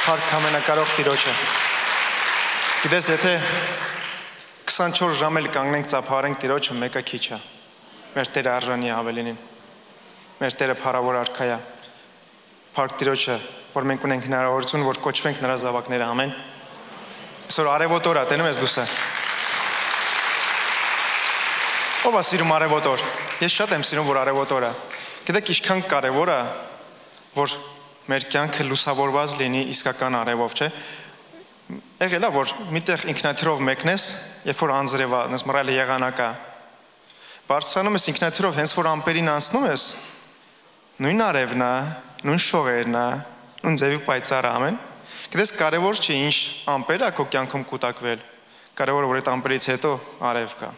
Փառք ամենակարող Տիրոջը։ Գիտես, եթե 24 ժամ էլ կանգնենք ծափարենք Տիրոջը, մեկը քիչ է։ Մեր Տերը արժանի է ավելինին։ Մեր Տերը փառավոր արքա է։ Փառք Տիրոջը, որ մենք ունենք հնարավորություն, որ կոչվենք նրա զավակները, ամեն։ Այսօր արևոտ օր է, տենում ես դուսը։ Ով է սիրում արևոտ օր։ Ես շատ եմ սիրում, որ արևոտ օր է։ Գիտեք, ինչքան կարևոր է, որ մեր կյանքը լուսավորված լինի իսկական արևով, չէ՞։ Եղել է, որ միտեղ ինքնաթիռով մեկնես, երբ որ անձրև է, նես մռայլը եղանակա։ Բարձրանում ես ինքնաթիռով, հենց որ ամպերին անցնում ես, նույն արևն է, նույն շողերն է, նույն ձևի պայծառը, ամեն։ Գիտես, կարևոր չի ինչ ամպեր է քո կյանքում կուտակվել։ Կարևորը, որ այդ ամպերից հետո արև կա։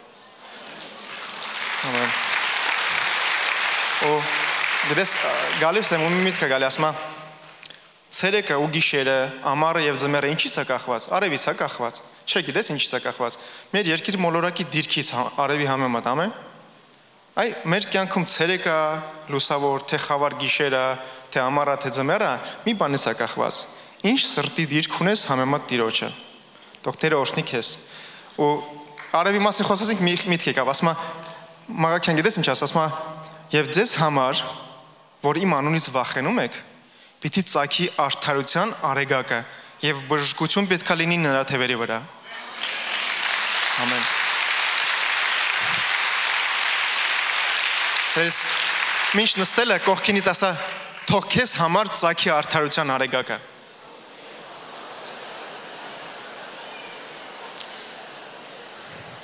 Ամեն։ Ու գիտես, գալիս եմ ու մի միտք է գալի, ասում է ցերեկը ու գիշերը, ամառը եւ ձմեռը ինչի՞ց է կախված։ Արևից է կախված։ Չէ, գիտես ինչի՞ց է կախված։ Մեր երկրի մոլորակի դիրքից արևի համեմատ, ամեն։ Այ մեր կյանքում ցերեկը լուսավոր, թե խավար գիշերը, թե ամառը, թե ձմեռը, մի բանից է կախված։ Ինչ սրտի դիրք ունես համեմատ Տիրոջը։ Դոկտորը օրհնի քեզ։ Ու արևի մասին խոսացինք միտք եկավ, ասում է Մաղաքյան գիտես ինչ ասում է, եւ ձեզ համար, որ իմ անունից վախենում եք, պիտի ծագի արդարության արեգակը եւ բժշկություն պետքա լինի նրա թևերի վրա։ Ամեն։ Սերս մինչ նստելը կողքինիդ ասա, թող քեզ համար ծագի արդարության արեգակը։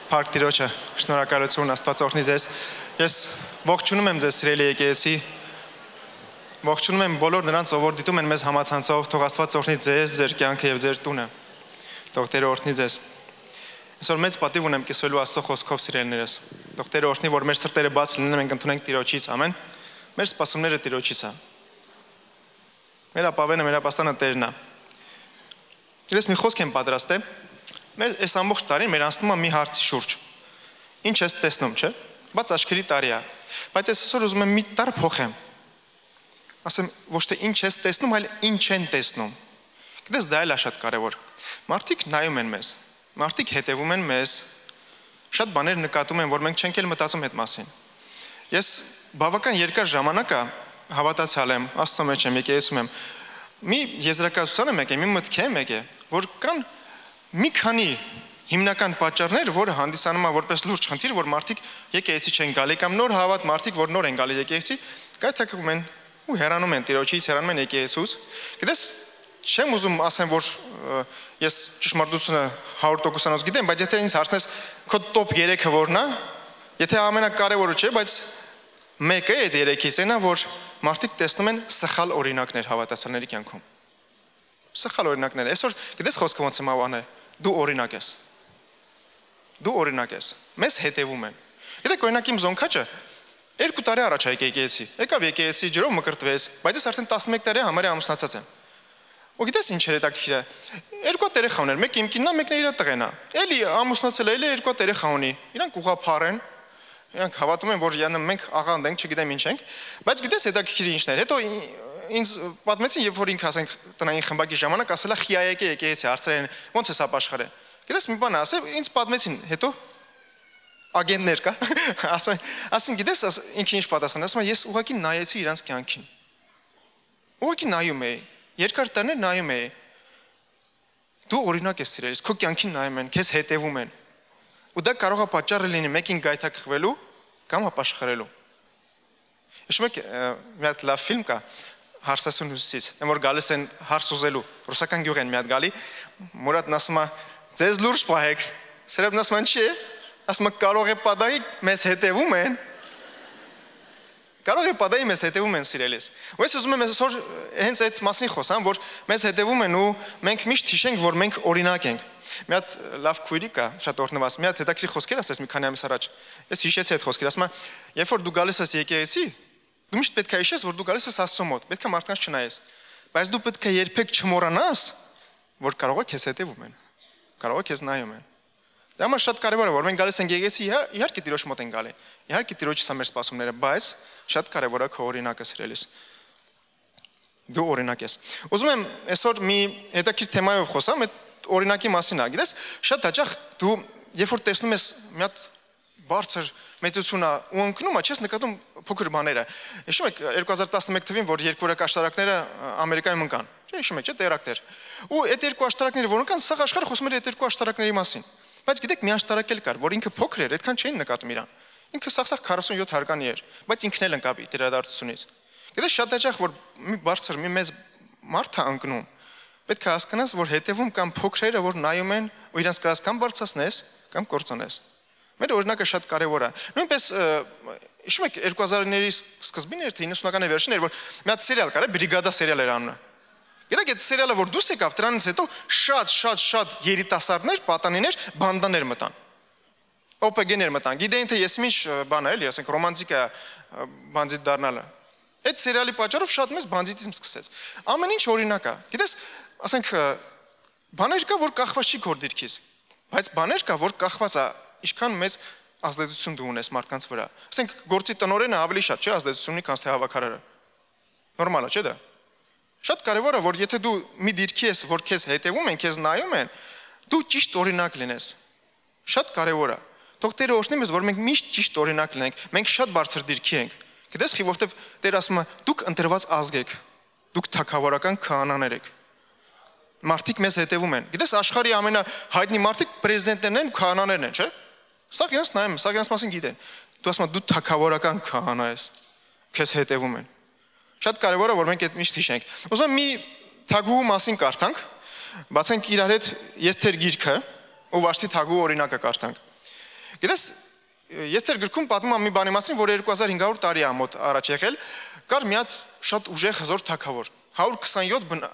Փառք Տիրոջը, շնորհակալություն, Աստված օրհնի ձեզ։ Ես ողջունում եմ ձեզ սիրելի եկեղեցի։ Ողջունում եմ բոլոր նրանց, ով որ դիտում են մեզ համացանցով, թող Աստված օրհնի ձեզ, ձեր կյանքը եւ ձեր տունը։ Թող Տերը օրհնի ձեզ։ Այսօր մեծ պատիվ ունեմ կիսվելու Աստծո խոսքով սիրելիներս։ Թող Տերը օրհնի, որ մեր սրտերը բաց լինեն, մենք ընդունենք Տիրոջից, ամեն։ Մեր սպասումները Տիրոջից է։ Մեր ապավենը, մեր ապաստանը Տերն է։ Ես մի խոսք եմ պատրաստել։ Մեր այս ամբողջ տարին մեր անցնում է մի հարցի շուրջ։ Ինչ ես տեսնում, չէ՞։ Բայց աչքերի տարի է։ Բայց ես այսօր ուզում եմ մի տար փոխեմ։ Ասեմ, ոչ թե ինչ ես տեսնում, այլ ինչ են տեսնում։ Գիտես, դա էլ է շատ կարևոր։ Մարդիկ նայում են մեզ։ Մարդիկ հետևում են մեզ։ Շատ բաներ նկատում են, որ մենք չենք էլ մտածում այդ մասին։ Ես բավական երկար ժամանակ հավատացյալ եմ, Աստծո մեջ եմ, եկեղեցում եմ։ Մի եզրակացության եմ եկել, մի մտքի եմ եկել, որ կան մի քանի հիմնական պատճառներ, որը հանդիսանում է որպես լուրջ խնդիր, որ մարդիկ եկեղեցի չեն գալի կամ նոր հավատ մարդիկ, որ նոր են գալի եկեղեցի, գայթակղում են ու հեռանում են Տիրոջից, հեռանում են եկեղեցուց։ Գիտես, չեմ ուզում ասեմ, որ ես ճշմարտությունը 100% գիտեմ, բայց եթե ինձ հարցնես քո top 3-ը որն է, եթե ամենակարևորը չէ, բայց մեկը այդ 3-ից այնա, որ մարդիկ տեսնում են սխալ օրինակներ հավատացյալների կյանքում։ Սխալ օրինակներ։ Այսօր գիտես խոսքը ոնց եմ ավանել, դու օրինակ ես։ Դու օրինակ ես։ Մեզ հետևում են։ Գիտեք, օրինակ իմ զոնքաճը 2 տարի առաջ եկեղեցի։ Եկավ եկեղեցի, ջրով մկրտվեց, բայց ես արդեն 11 տարի համարյա ամուսնացած եմ։ Ու գիտես ինչ էր հետաքրքիր է։ 2 երեխա ուներ, մեկը իմ կինն է, մեկն է իր տղեն է։ Էլի ամուսնացել է, էլի 2 երեխա ունի։ Իրանք ուղղափառ են։ Իրանք հավատում են, որ մենք աղանդ ենք, չգիտեմ ինչ ենք, բայց գիտես հետաքրքիր ինչն էր։ Հետո ինձ պատմեցին, երբ որ ինքը ասենք տնային խմբակի ժամանակ ասելա խիա եկեղեցի հարցրեն ոնց է սա աշխարհը։ Գիտես մի բան ասել, ինձ պատմեցին, հետո ագենտներ կա, ասեն գիտես ինքը ինչ պատասխան, ասում է ես ուղղակի նայեցի իրանց կյանքին։ Ուղղակի նայում էի, երկար տարիներ նայում էի։ Դու օրինակ ես սիրելիս, քո կյանքին նայում են, քեզ հետևում են։ Ու դա կարող է պատճառը լինի մեկին գայթակղվելու կամ ապաշխարելու։ Հիշում եք մի հատ լավ ֆիլմ կա Հարսասուն հյուսիսից, որ գալիս են հարս ուզելու, ռուսական գյուղ են մի հատ գալի, Մուրատն ասում է, ձեզ լուրջ պահեք, Սերեբն ասում է, չի է, ասում է, կարող է պատահի մեզ հետևում են, կարող է պատահի մեզ հետևում են սիրելիս։ Ու ես ուզում եմ այսօր հենց այդ մասին խոսամ, որ մեզ հետևում են ու մենք միշտ հիշենք, որ մենք օրինակ ենք։ Մի հատ լավ քույրի կա, շատ օրհնված, մի հատ հետաքրքիր խոսքեր ասես մի քանի ամիս առաջ։ Ես հիշեցի այդ խոսքերը, ասում է, երբ որ դու գալիս ես եկեղեցի, դու միշտ պետք է հիշես, որ դու գալիս ես Աստծո մոտ, պետք է մարդկանց չնայես, բայց դու պետք է երբեք չմոռանաս, որ կարող է քեզ հետևում են, կարող է քեզ նայում են։ Դա համար շատ կարևոր է, որ մենք գալիս ենք եկեղեցի, իհարկե Տիրոջ մոտ են գալի, իհարկե Տիրոջից է մեր սպասումները, բայց շատ կարևոր է քո օրինակը սիրելիս։ Դու օրինակ ես։ Ուզում եմ այսօր մի հետաքրքիր թեմայով խոսամ, այդ օրինակի մասին, գիտես, շատ հաճախ դու երբ որ տեսնում ես մի հատ բարձր մեծությունա ու ընկնում ես, չես նկատում փոքր բաները։ Հիշում եք 2011 թվականին, որ երկրորդ աշտարակները Ամերիկայում ընկան։ Հիշում եք, չէ՞, տերակտեր։ Ու այդ երկու աշտարակները որ ընկան, սաղ աշխարհը խոսում էր այդ երկու աշտարակների մասին։ Բայց գիտեք, մի աշտարակ էլ կար, որ ինքը փոքր էր, այդքան չէին նկատում իրան։ Ինքը սաղ 47 հարկանի էր, բայց ինքն էլ ընկավ դերադարձությունից։ Գիտես, շատ հաճախ որ մի բարձր, մի մեծ մարդ է ընկնում, պետք է հասկանաս, որ հետևում կամ փոքրերը, որ նայում են ու իրենց կրած կամ բարձրացնես, կամ կործանես։ Մեր օրինակը շատ կարևոր է։ Նույնպես հիշում եք 2000-ների սկզբին էր թե 90-ականների վերջին էր, որ մի հատ սերիալ կար, Բրիգադա սերիալ էր անունը։ Գիտեք, այդ սերիալը որ դուրս եկավ, դրանից հետո շատ երիտասարդներ, պատանիներ, բանդաներ մտան։ OPG-ներ մտան։ Գիտեին թե ես ինչ բան է, էլի, ասենք ռոմանտիկա բանդիտ դառնալը։ Այդ սերիալի պատճառով շատ մեծ բանդիտիզմ սկսեց։ Ամեն ինչ օրինակ է։ Գիտես, ասենք բաներ կա, որ կախված չի քո դիրքից, բայց բաներ կա, որ կախված է ինչքան մեծ ազդեցություն դու ունես մարդկանց վրա։ Ասենք գործի տնօրենը ավելի շատ չէ ազդեցություն ունի, քան թե հավաքարարը։ Նորմալ է, չէ՞ դա։ Շատ կարևոր է, որ եթե դու մի դիրքի ես, որ քեզ հետևում են, քեզ նայում են, դու ճիշտ օրինակ լինես։ Շատ կարևոր է։ Թող Տերը օրհնի մեզ, որ մենք միշտ ճիշտ օրինակ լինենք։ Մենք շատ բարձր դիրքի ենք։ Գիտես, խի որտեվ Տերը ասում է, դուք ընտրված ազգ եք։ Դուք թագավորական քահանաներ եք։ Մարդիկ մեզ հետևում են։ Գիտես, աշխարհի ամենահայտնի մարդիկ պրեզիդենտներն են, քահանաներն են, չէ՞։ Սա իրենց նայում, սա իրենց մասին գիտեն։ Դու ասում ես, դու թագավորական քահանա ես։ Քեզ հետևում են։ Շատ կարևոր է, որ մենք այդ միշտ հիշենք։ Ուզում եմ մի թագուհու մասին կարդանք, բացենք իրար հետ Եսթեր գիրքը ու Վաշտի թագուհու օրինակը կարդանք։ Գիտես, Եսթեր գրքում պատմում է մի բանի մասին, որ 2500 տարի է մոտ առաջ եղել, կար մի հատ շատ ուժեղ հզոր թագավոր, 127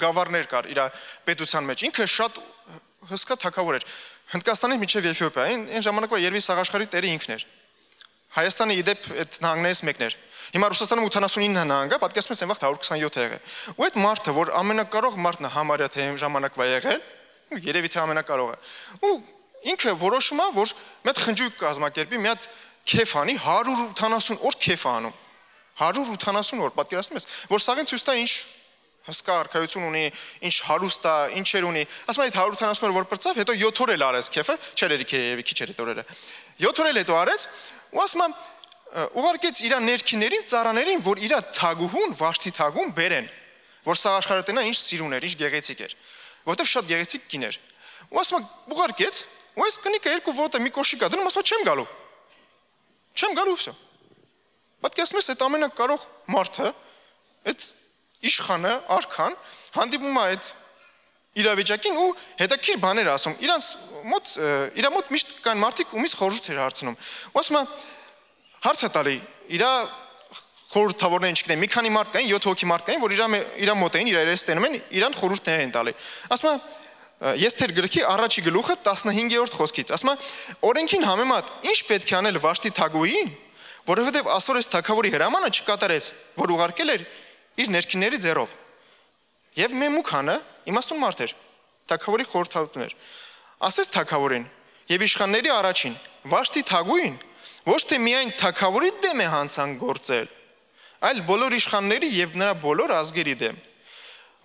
գավառներ կար իր պետության մեջ, ինքը շատ հսկա թագավոր էր, Հնդկաստանից մինչև Եթիոպիա, այն ժամանակվա երևի սաղաշխարհի տերը ինքն էր։ Հայաստանը իդեպ այդ նահանգներից մեկն էր։ Հիմա Ռուսաստանում 89 նահանգ է, պատկերացնում ես այն վաղ 127 եղել։ Ու այդ մարդը, որ ամենակարող մարդն է համարյա թե ժամանակվա եղել, երևի թե ամենակարողը։ Ու ինքը որոշում է, որ մի հատ խնջույք կազմակերպի, մի հատ քեֆ անի, 180 օր քեֆ անում։ 180 օր, պատկերացնում ես, որ սաղին ցույց տա ինչ հսկա արքայություն ունի, ինչ հարուստ է, ինչեր ունի։ Ասում եմ, այդ 180 օր որ պրծավ, հետո 7 օր էլ արեց քեֆը, չէր երևի քիչ էր այդ օրերը։ 7 օր էլ հետո արեց, ու ասում եմ, ուղարկեց իր ներքիներին, ծառաներին, որ իր թագուհուն, Վաշտի թագուհուն բերեն, որ սա աշխարհը տենա ինչ սիրուն էր, ինչ գեղեցիկ էր, որովհետև շատ գեղեցիկ կին էր։ Ու ասում եմ, ուղարկեց, ու այս կնիկը երկու ոտը մի կոշիկ է դնում, ասում եմ, չեմ գալու։ Չեմ գալու վсё։ Պատկերացնում ես, այդ ամենակարող մարդը, այդ իշխանը, արքան հանդիպում է այդ իրավիճակին ու հետաքրքիր բաներ ասում։ Իրա մոտ միշտ կան մարդիկ, ումից խորհուրդ էր հարցնում։ Ու ասում է, հարց է տալի, իր խորհրդավորներին, չգիտեմ, մի քանի մարդ կային, 7 հոգի մարդ կային, որ իր մոտ էին, իր երես տենում են, իրան խորհուրդներ են տալի։ Ասում է, Եսթեր գրքի առաջի գլուխը 15-րդ խոսքից։ Ասում է, օրենքին համեմատ ինչ պետք է անել Վաշտի թագուհին, որովհետև Ասորես թագավորի հրամանը չկատարեց, որ ուղարկել էր իր ներքինների ձեռով։ Եվ Մեմուքանը իմաստուն մարդ էր, թագավորի խորհրդատուն էր։ Ասես թագավորին եւ իշխանների առաջին, Վաշտի թագուհին ոչ թե միայն թագավորի դեմ է հանցանք գործել, այլ բոլոր իշխանների եւ նրա բոլոր ազգերի դեմ,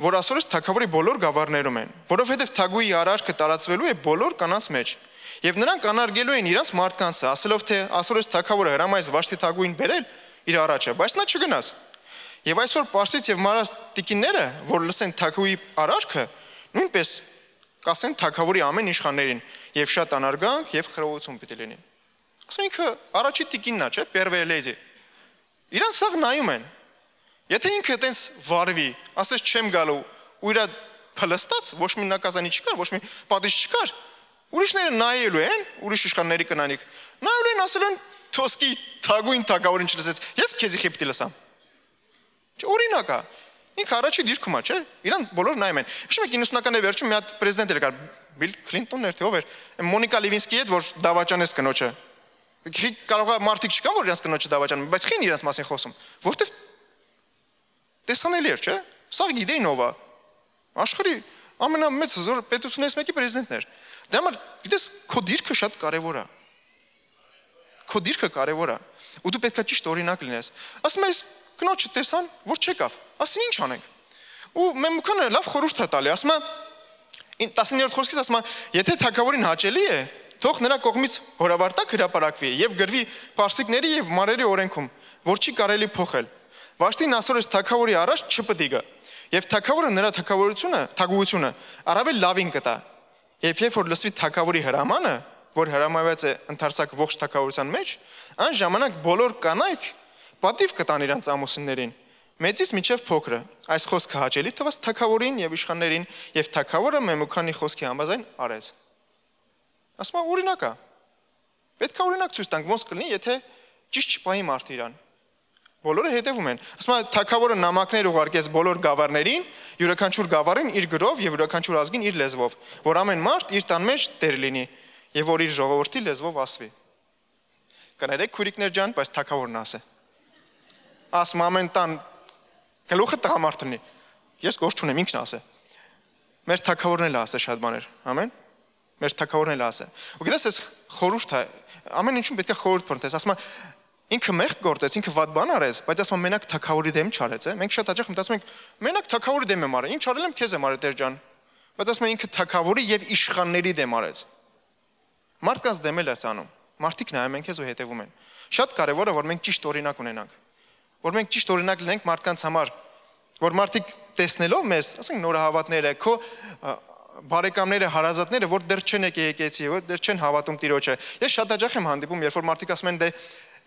որ Ասորես թագավորի բոլոր գավառներում են, որովհետեւ թագուհի արարքը տարածվելու է բոլոր կանանց մեջ։ Եվ նրանք անարգելու են իրանց մարդկանցը, ասելով թե Ասորես թագավորը հրամայեց Վաշտի թագուհին բերել իր առաջը, բայց նա չգնաց։ Եվ այսօր Պարսից եւ Մարաս տիկինները, որ լսեն թագուհի արարքը, նույնպես կասեն թագավորի ամեն իշխաններին եւ շատ անարգանք եւ խրովություն պիտի լինի։ Ասում ինքը առաջի տիկինն է, չէ՞, Պերվե լեդի։ Իրանք սաղ նայում են։ Եթե ինքը այտենց վարվի, ասես չեմ գալու, ու իրա փլստած, ոչ մի նակազանի չկար, ոչ մի պատիժ չկար, ուրիշները նայելու են, ուրիշ իշխանների կնանիք, նայելու են, ասել են թոսկի թագուհին թագավորին չլսեց, ես քեզի խիպտի լսամ։ Օրինակ է։ Ինքը առաջի դիրքում է, չէ՞։ Իրան բոլոր նայում են։ Հիշում եք 90-ականների վերջում մի հատ պրեզիդենտ էր կար, Բիլ Քլինտոնն էր թե ով էր, Մոնիկա Լևինսկի հետ, որ դավաճանեց կնոջը։ Կարող է մարդիկ չկան, որ իրենց կնոջը դավաճանում, բայց խին իրենց մասին խոսում, որտեվ տեսանելի էր, չէ՞։ Սա գիտեին ով է։ Աշխարհի ամենամեծ հզոր պետություններից մեկի պրեզիդենտն էր։ Դրա համար գիտես, քո դիրքը շատ կարևոր է։ Քո դիրքը կարևոր է։ Ու դու պետք է ճիշտ օրինակ լինես։ Ասում ես կնոջը տեսան, որ չեկավ։ Ասին ինչ անենք։ Ու Մեմուքանը լավ խորհուրդ է տալի, ասում է 19-րդ խոսքից ասում է, եթե թագավորին հաճելի է, թող նրա կողմից հորավարտակ հրապարակվի եւ գրվի Պարսիկների եւ Մարերի օրենքում, որ չի կարելի փոխել։ Վաշտին ասորից թագավորի առաջ չպետք է գա։ Եվ թագավորը նրա թագուությունը առավել լավին կտա։ Եվ երբ որ լսվի թագավորի հրամանը, որ հրամայված է ընդարձակ ողջ թագավորության մեջ, այն ժամանակ բոլոր կանայք պատիվ կտան իրանց ամուսիններին։ Մեծից մինչև փոքրը, այս խոսքը հաճելի թվաց թագավորին եւ իշխաններին, եւ թագավորը Մեմուքանի խոսքի համաձայն արեց։ Ասում է օրինակ է։ Պետք է օրինակ ցույց տանք, ոնց կլինի, եթե ճիշտ չպահի մարդը իրան։ Բոլորը հետևում են։ Ասում է թագավորը նամակներ ուղարկեց բոլոր գավառներին, յուրաքանչյուր գավառին իր գրով եւ յուրաքանչյուր ազգին իր լեզվով, որ ամեն մարդ իր տան մեջ տեր լինի եւ որ իր ժողովրդի լեզվով ասվի։ Կներեք քուրիկներ ջան, բայց թագավորն ասե։ Ասում ամեն տան գլուխը տղամարդն է։ Ես գործ չունեմ, ինքն ասե։ Մեր թագավորն էլ ասե շատ բաներ։ Ամեն։ Մեր թագավորն էլ ասե։ Ու գիտես, այս խորհուրդ է, ամեն ինչում պետք է խորհուրդ փնտրես, ասում է ինքը մեղք գործեց, ինքը վատ բան արեց, բայց ասում է մենակ թագավորի դեմ չարեց, է։ Մենք շատ հաճախ մտածում ենք, մենակ թագավորի դեմ եմ արել, ինչ արել եմ, քեզ եմ արել, Տեր ջան։ Բայց ասում է ինքը թագավորի եւ իշխանների դեմ արեց։ Մարդկանց դեմ էլ է անում։ Մարդիկ նայում են քեզ ու հետևում են։ Շատ կարևոր է, որ մենք ճիշտ օրինակ ունենանք։ Որ մենք ճիշտ օրինակ լինենք մարդկանց համար, որ մարդիկ տեսնելով մեզ, ասենք նորահավատները, քո բարեկամները, հարազատները, որ դեռ չեն եկեղեցի, որ դեռ չեն հավատում Տիրոջը։ Ես շատ հաճախ եմ հանդիպում, երբ որ մարդիկ ասում են, դե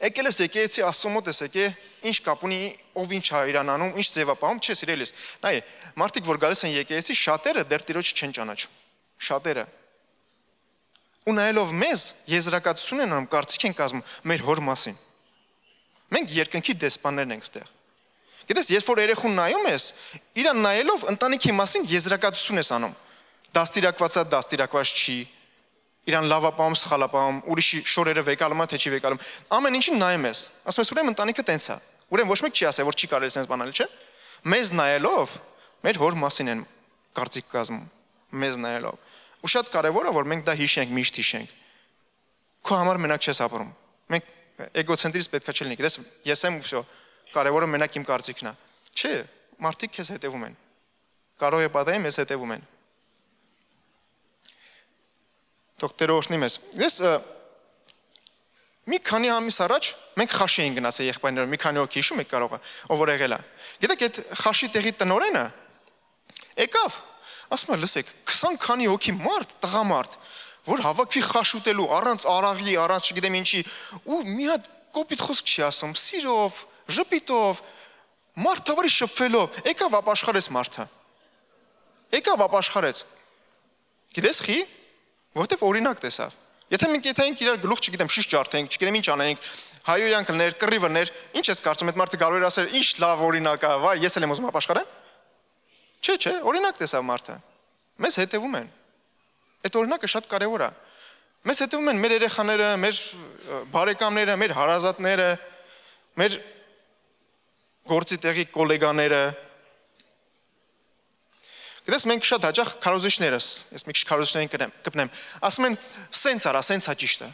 եկել ես եկեղեցի, Աստծո մոտ ես եկե, ինչ կապ ունի, ով ինչ է իրան անում, ինչ ձև է պահում, չէ, սիրելիս։ Նայ, մարդիկ որ գալիս են եկեղեցի, շատերը դեռ Տիրոջը չեն ճանաչում։ Շատերը։ Ու նայելով մեզ, եզրակացություն են անում, կարծիք են կազմում մեր հոր մասին։ Մենք երկնքի դեսպաններն ենք ստեղ։ Գիտես, երբ որ երեխուն նայում ես, իրան նայելով ընտանիքի մասին եզրակացություն ես անում։ Դաստիարակվածա, դաստիարակված չի, իրան լավապահում, սխալապահում, ուրիշի շորերը վեկալում է, թե չի վեկալում։ Ամեն ինչին նայում ես։ Ասում ես, ուրեմն ընտանիքը տենց է։ Ուրեմն ոչ մեկ չի ասել, որ չի կարելի sense բանալ, չէ՞։ Մեզ նայելով մեր հոր մասին են կարծիք կազմում, մեզ նայելով։ Ու շատ կարևոր է, որ մենք դա հիշենք, միշտ հիշենք։ Քո համար մենակ չես ապրում։ Մենք էգոցենտրիզմ պետք է չլինի։ Գիտես, ես եմ ու всё, կարևորը մենակ իմ կարծիքն է։ Չէ, մարդիկ քեզ հետևում են։ Կարող է պատահի մեզ հետևում են։ Թող Տերը օրհնի մեզ։ Ես մի քանի ամիս առաջ մենք խաշի էինք գնացել եղբայրներով, մի քանի հոգի հիշում եք կարող է, ով որ եղել է։ Գիտեք, այդ խաշի տեղի տնօրենը եկավ, ասում է, լսեք, 20 քանի հոգի մարդ, տղամարդ, որ հավաքվի խաշ ուտելու, առանց արաղի, առանց չգիտեմ ինչի, ու մի հատ կոպիտ խոսք չի ասում, սիրով, ժպիտով, մարդ թվարի շփվելով, եկավ ապաշխարեց մարդը։ Եկավ ապաշխարեց։ Գիտես խի, որտեվ օրինակ տեսավ։ Եթե մենք եթայինք իրար գլուխ, չգիտեմ, շիշ ջարդենք, չգիտեմ ինչ անենք, հայոյանք լներ, կռիվներ, ինչ ես կարծում, այդ մարդը կարող էր ասել, ինչ լավ օրինակ է, վայ, ես էլ եմ ուզում ապաշխարեմ։ Չէ, օրինակ տեսավ մարդը։ Մեզ հետևում են։ Այդ օրինակը շատ կարևոր է։ Մեզ հետևում են մեր երեխաները, մեր բարեկամները, մեր հարազատները, մեր գործի տեղի գոլեգաները։ Գիտես, մենք շատ հաճախ քարոզիչներս, ես մի քիչ քարոզիչներին կպնեմ, ասում են, սենց արա, սենց է ճիշտը։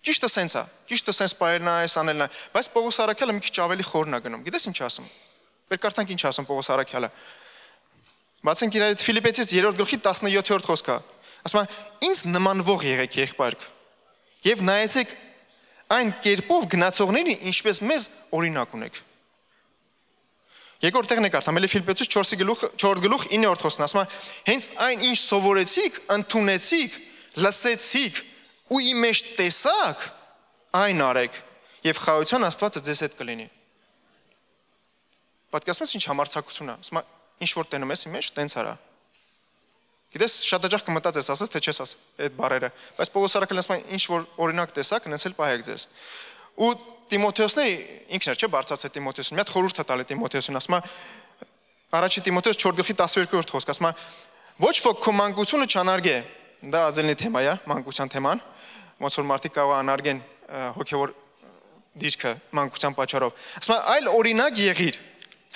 Ճիշտը սենց է, ճիշտը սենց պայելն է, այս անելն է, բայց Պողոս Արաքյալը մի քիչ ավելի խորն է գնում։ Գիտես ինչ ասում։ Վերկարդանք ինչ ասում Պողոս Արաքյալը։ Բացենք իրար այդ Ֆիլիպեցիս 3-րդ գլխի 17-րդ խոսքը։ Ասում է, ինձ նմանվող եղեք եղբայրք եւ նայեցեք այն կերպով գնացողների, ինչպես մեզ օրինակ ունեք։ Երկրորդ տեղն է կարդամ, էլի Ֆիլիպեցիս 4 գլուխ 9-րդ խոսքն ասում է, հենց այն ինչ սովորեցիք, ընդունեցիք, լսեցիք ու ի մեջ տեսաք, այն արեք եւ խաղաղության Աստվածը ձեզ հետ կլինի։ Պատկերացնես ինչ համարձակություն է։ Ասում է, ինչ որ տենում ես ի մեջ, տենց արա։ Գիտես, շատ հաճախ կմտածես, ասես թե չես ասել այդ բառերը, բայց Պողոս Արաքյալն ասում է, ինչ որ օրինակ տեսաք, նենց էլ պահեք ձեզ։ Ու Տիմոթեոսն ինքն էր, չէ, բարձրացել Տիմոթեոսին։ Մի հատ խորհուրդ է տալի Տիմոթեոսին, ասում է, առաջի Տիմոթեոս 4 գլխի 12-րդ խոսք, ասում է, ոչ ոք քո մանկությունը չանարգե։ Դա ածելնի թեմա է, մանկության թեման, ոնց որ մարդիկ կարող անարգեն հոգևոր դիրքը մանկության պատճառով։ Ասում է, այլ օրինակ եղիր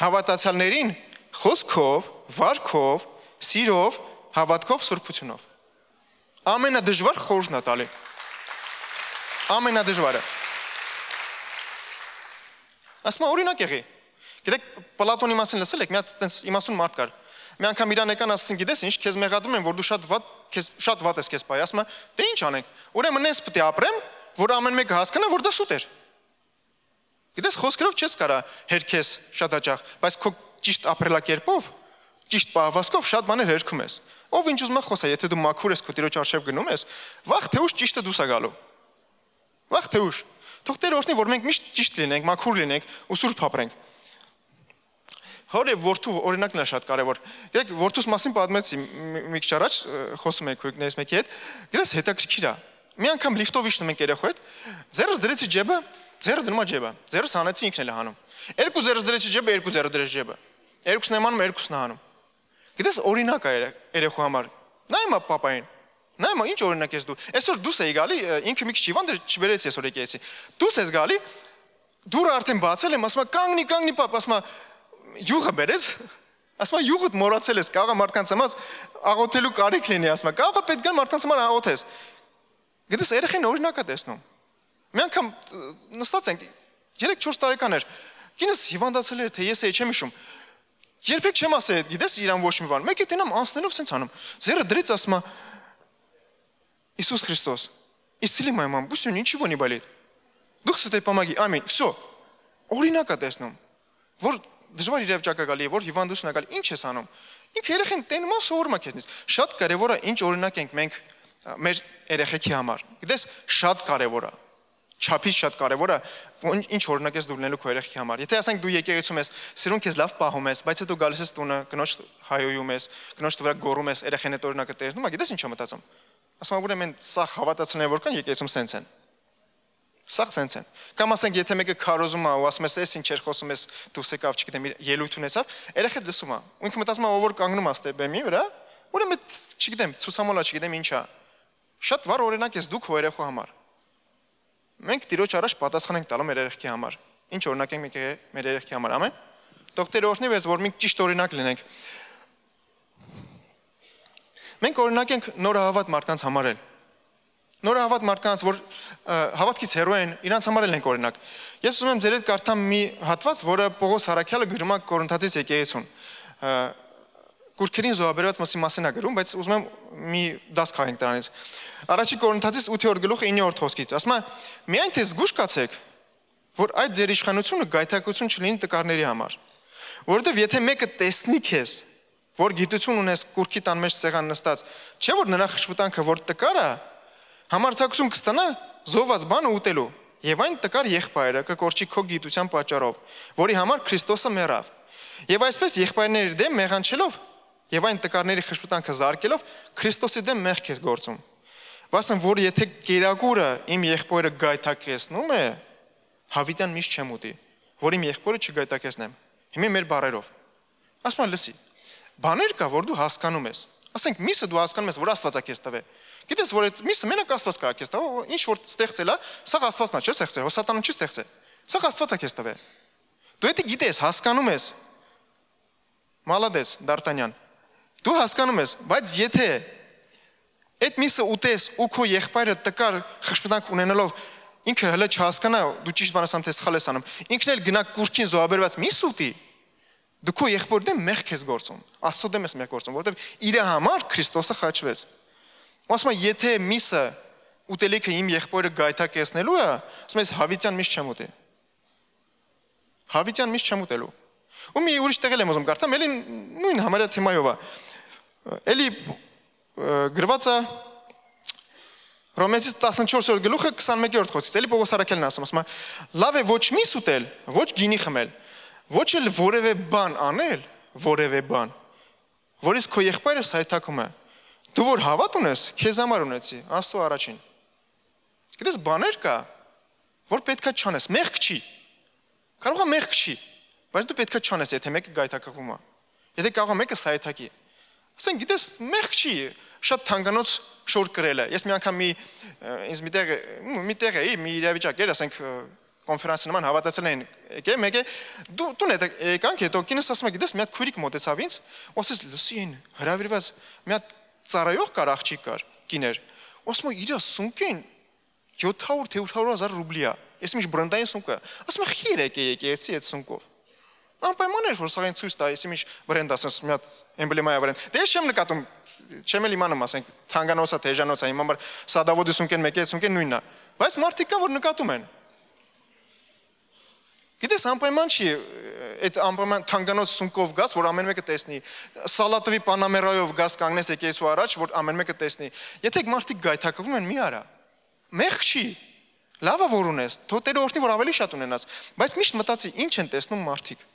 հավատացյալներին խոսքով, վարքով, սիրով, հավատքով, սրբությունով։ Ամենադժվար խորհուրդն է տալի։ Ամենադժվարը։ Ասում է օրինակ եղի։ Գիտեք, Պլատոնի մասին լսել եք, մի հատ տենց իմաստուն մարդ կար։ Մի անգամ իրան եկան ասեցին, գիտես ինչ, քեզ մեղադրում են, որ դու շատ վատ ես քեզ պայ, ասում է, դե ինչ անենք։ Ուրեմն ես պետք է ապրեմ, որ ամեն մեկը հասկանա, որ դա սուտ էր։ Գիտես, խոսքերով չես կարա հերքես շատ հաճախ, բայց քո ճիշտ ապրելակերպով, ճիշտ պահվածքով շատ բաներ հերքում ես։ Ով ինչ ուզում է խոսա, եթե դու մաքուր ես քո տիրոջ առջև գնում ես, վաղ թե ուշ ճիշտը դուրս է գալու։ Վաղ թե ուշ։ Թող Տերը օրհնի, որ մենք միշտ ճիշտ լինենք, մաքուր լինենք ու սուրբ ապրենք։ Հորը որդու օրինակն է շատ կարևոր։ Գիտեք, որդուս մասին պատմեցի մի քիչ առաջ, խոսում էի քույրիկներից մեկի հետ։ Գիտես, հետաքրքիր է։ Մի անգամ լիֆտով իջնում ենք երեխու հետ, ձեռս դրեցի ջեբը, ձեռը դնում է ջեբը։ Ձեռս հանեցի ինքն էլ է հանում։ Երկու ձեռս դրեցի ջեբը, երկու ձեռը դրեց ջեբը։ Երկուսն եմ անում, երկուսն է հանում։ Գիտես, օրինակ է երեխու համար։ Նայում է պապային։ Նայում է ինչ օրինակ ես դու։ Այսօր դուս էի գալի, ինքը մի քիչ հիվանդ էր, չբերեցի այսօր եկեցի։ Դուս ես գալի, դուրը արդեն բացել եմ, ասում է կանգնի պապ, ասում է յուղը բերեց, ասում է յուղդ մոռացել ես, կարող է մարդկանց համար աղոթելու կարիք լինի, ասում է, կարող է պետք է մարդկանց համար աղոթես։ Գիտես, երեխին օրինակ է տեսնում։ Մի անգամ նստած ենք, 3-4 տարեկան էր, կինս հիվանդացել էր, թե ես էի չեմ հիշում։ Երբեք չեմ ասել, գիտես, իրան ոչ մի բան։ Մեկ է տենամ անցնելով սենց անում։ Ձեռը դրեց, ասում է Иисус Христос, исцели мою маму, пусть у нее ничего не болит. Дух Святой помоги. Аминь. Все. Օրինակ է տեսնում, որ դժվար իրավիճակ է գալի, որ հիվանդություն է գալի, ինչ ես անում։ Ինքը երեխեն տենում է սովորում է քեզնից։ Շատ կարևոր է ինչ օրինակ ենք մենք մեր երեխեքի համար։ Գիտես, շատ կարևոր է։ Չափից շատ կարևոր է, ինչ օրինակ ես դու լինելու քո երեխեքի համար։ Եթե ասենք դու եկեղեցում ես, սիրուն քեզ լավ պահում ես, բայց հետո գալիս ես տունը, կնոջ հայոյում ես, կնոջ վրա գոռում ես, երեխեն այդ օրինակը տեսնում է, գիտես ինչ եմ մտածում։ Ասում եմ, ուրեմն սա հավատացնեն որ կան եկեղեցում սենց են։ Սա սենց են։ Կամ ասենք եթե մեկը քարոզում է ու ասում ես, «Էս ինչ էր խոսում ես, դուս եկավ, չգիտեմ, ելույթ ունեցավ», երեխան լսում է։ Ու ինքը մտածում է, ով որ կանգնում է ստեբեմի վրա, ուրեմն չգիտեմ, ցուսամոլա, չգիտեմ ինչ է։ Շատ վառ օրինակ ես դու քո երեխու համար։ Մենք Տիրոջ առաջ պատասխան ենք տալու մեր երեխքի համար։ Ինչ օրինակ ենք մեր երեխքի համար, ամեն։ Թող Տերը օրհնի մեզ, որ մենք ճիշտ օրինակ լինենք։ Մենք օրինակ ենք նորահավատ մարդկանց համար էլ։ Նորահավատ մարդկանց, որ հավատքից հեռու են, իրանց համար էլ ենք օրինակ։ Ես ուզում եմ ձեր հետ կարդամ մի հատված, որը Պողոս Հարաքյալը գրում է Կորինթացիս եկեղեցուն։ Կուրքերին զոհաբերված մասին է գրում, բայց ուզում եմ մի դաս քաղենք դրանից։ Առաջի Կորինթացիս 8-րդ գլուխը 9-րդ խոսքից ասում է. «Միայն թե զգուշ կացեք, որ այդ ձեր իշխանությունը գայթակղություն չլինի տկարների համար, որովհետև եթե մեկը տեսնի քեզ, որ գիտություն ունես կուրքի տան մեջ սեղան նստած, չէ որ նրա խշմտանքը որ տկար է, համարձակություն կստանա զոհված բանը ուտելու, եւ այն տկար եղբայրը կկորչի քո գիտության պատճառով, որի համար Քրիստոսը մեռավ։ Եվ այսպես եղբայրների դեմ մեղանչելով եւ այն տկարների խշմտանքը զարկելով Քրիստոսի դեմ մեղք է գործում։ Վասն որ եթե կերակուրը իմ եղբայրը գայթակեցնում է, հավիտյան միշտ չեմ ուտի, որ իմ եղբայրը չգայթակեցնեմ։ Հիմա մեր բառերով։ Ասում եմ լսի, բաներ կա, որ դու հասկանում ես։ Ասենք միսը դու հասկանում ես, որ Աստված է քեզ տվել։ Գիտես, որ այդ միսը մենակ Աստված կարա քեզ տա, ինչ որ ստեղծել է, սա Աստվածն է, չէ՞ ստեղծել, հո սատանան չի ստեղծել։ Սա Աստված է քեզ տվել։ Դու դա գիտես, հասկանում ես։ Մալադես, Դարտանյան։ Դու հասկանում ես, բայց եթե այդ միսը ուտես ու քո եղբայրը տկար խշմտանք ունենալով ինքը հələ չհասկանա, դու ճիշտ բան ասամ թե սխալ ես անում, ինքն էլ գնա կուրքին զոհաբերված միս ուտի, դու քո եղբայրը դեմ մեղք ես գործում, Աստծո դեմ ես մեղք գործում, որովհետև իր համար Քրիստոսը խաչվեց։ Ասում եմ, եթե միսը ուտելիքը իմ եղբայրը գայթակեցնելու է, ասում ես հավիտյան միս չեմ ուտի։ Հավիտյան միս չեմ ուտելու։ Ու մի ուրիշ տեղ եմ ուզում կարդամ, էլի նույն համարյա թեմայով է։ Էլի գրված է Հռոմեացիս 14-րդ գլուխը 21-րդ խոսքից, էլի Պողոս Հարաքյալն ասում է, լավ է ոչ միս ուտել, ոչ գինի խմել, ոչ էլ որևէ բան անել, որևէ բան, որից քո եղբայրը սայթաքում է։ Դու որ հավատ ունես, քեզ համար ունեցի, Աստծո առաջին։ Գիտես բաներ կա, որ պետքա չանես, մեղք չի։ Կարող է մեղք չի, բայց դու պետքա չանես, եթե մեկը գայթակղում է։ Եթե կարող է մեկը սայթակի։ Ասենք գիտես մեղք չի, շատ թանկանոց շոր կրելը։ Ես մի անգամ ինձ միտեղ էի, մի իրավիճակ էր, ասենք կոնֆերանսի նման հավատացել էին, եկե մեկը տուն եկանք, հետո կինս ասում է, գիտես մի հատ քույրիկ մոտեցավ ինձ, ասես լսի այն հրավիրված մի հատ ծառայող կար, աղջիկ կար, կիներ։ Ասում է իր սունկին 700-800 հազար ռուբլի է։ Ես միշտ բրենդային սունկ է։ Ասում է խիր եկեցի այդ սունկով։ Անպայման էր որ սա այն ցույց տա, եսի ինչ բրենդ ասես մի հատ էմբլեմայա բրենդ։ Դե ես չեմ նկատում, չեմ էլ իմանում, ասենք թանգանոցա, թեժանոցա, իմ համար սադավոդի սունկեն, մեկի սունկեն նույնն է։ Բայց մարդիկ կան որ նկատում են։ Գիտես անպայման չի այդ անպայման թանգանոց սունկով գաս, որ ամեն մեկը տեսնի, սալատովի պանամերայով գաս կանգնես եկեսու առաջ, որ ամեն մեկը տեսնի։ Եթե մարդիկ գայթակղվում են, մի արա։ Մեղք չի։ Լավ է որ ունես, թող Տերը օրհնի որ ավելի շատ ունենաս, բայց միշտ մտածի, ինչ են տեսնում մարդիկ։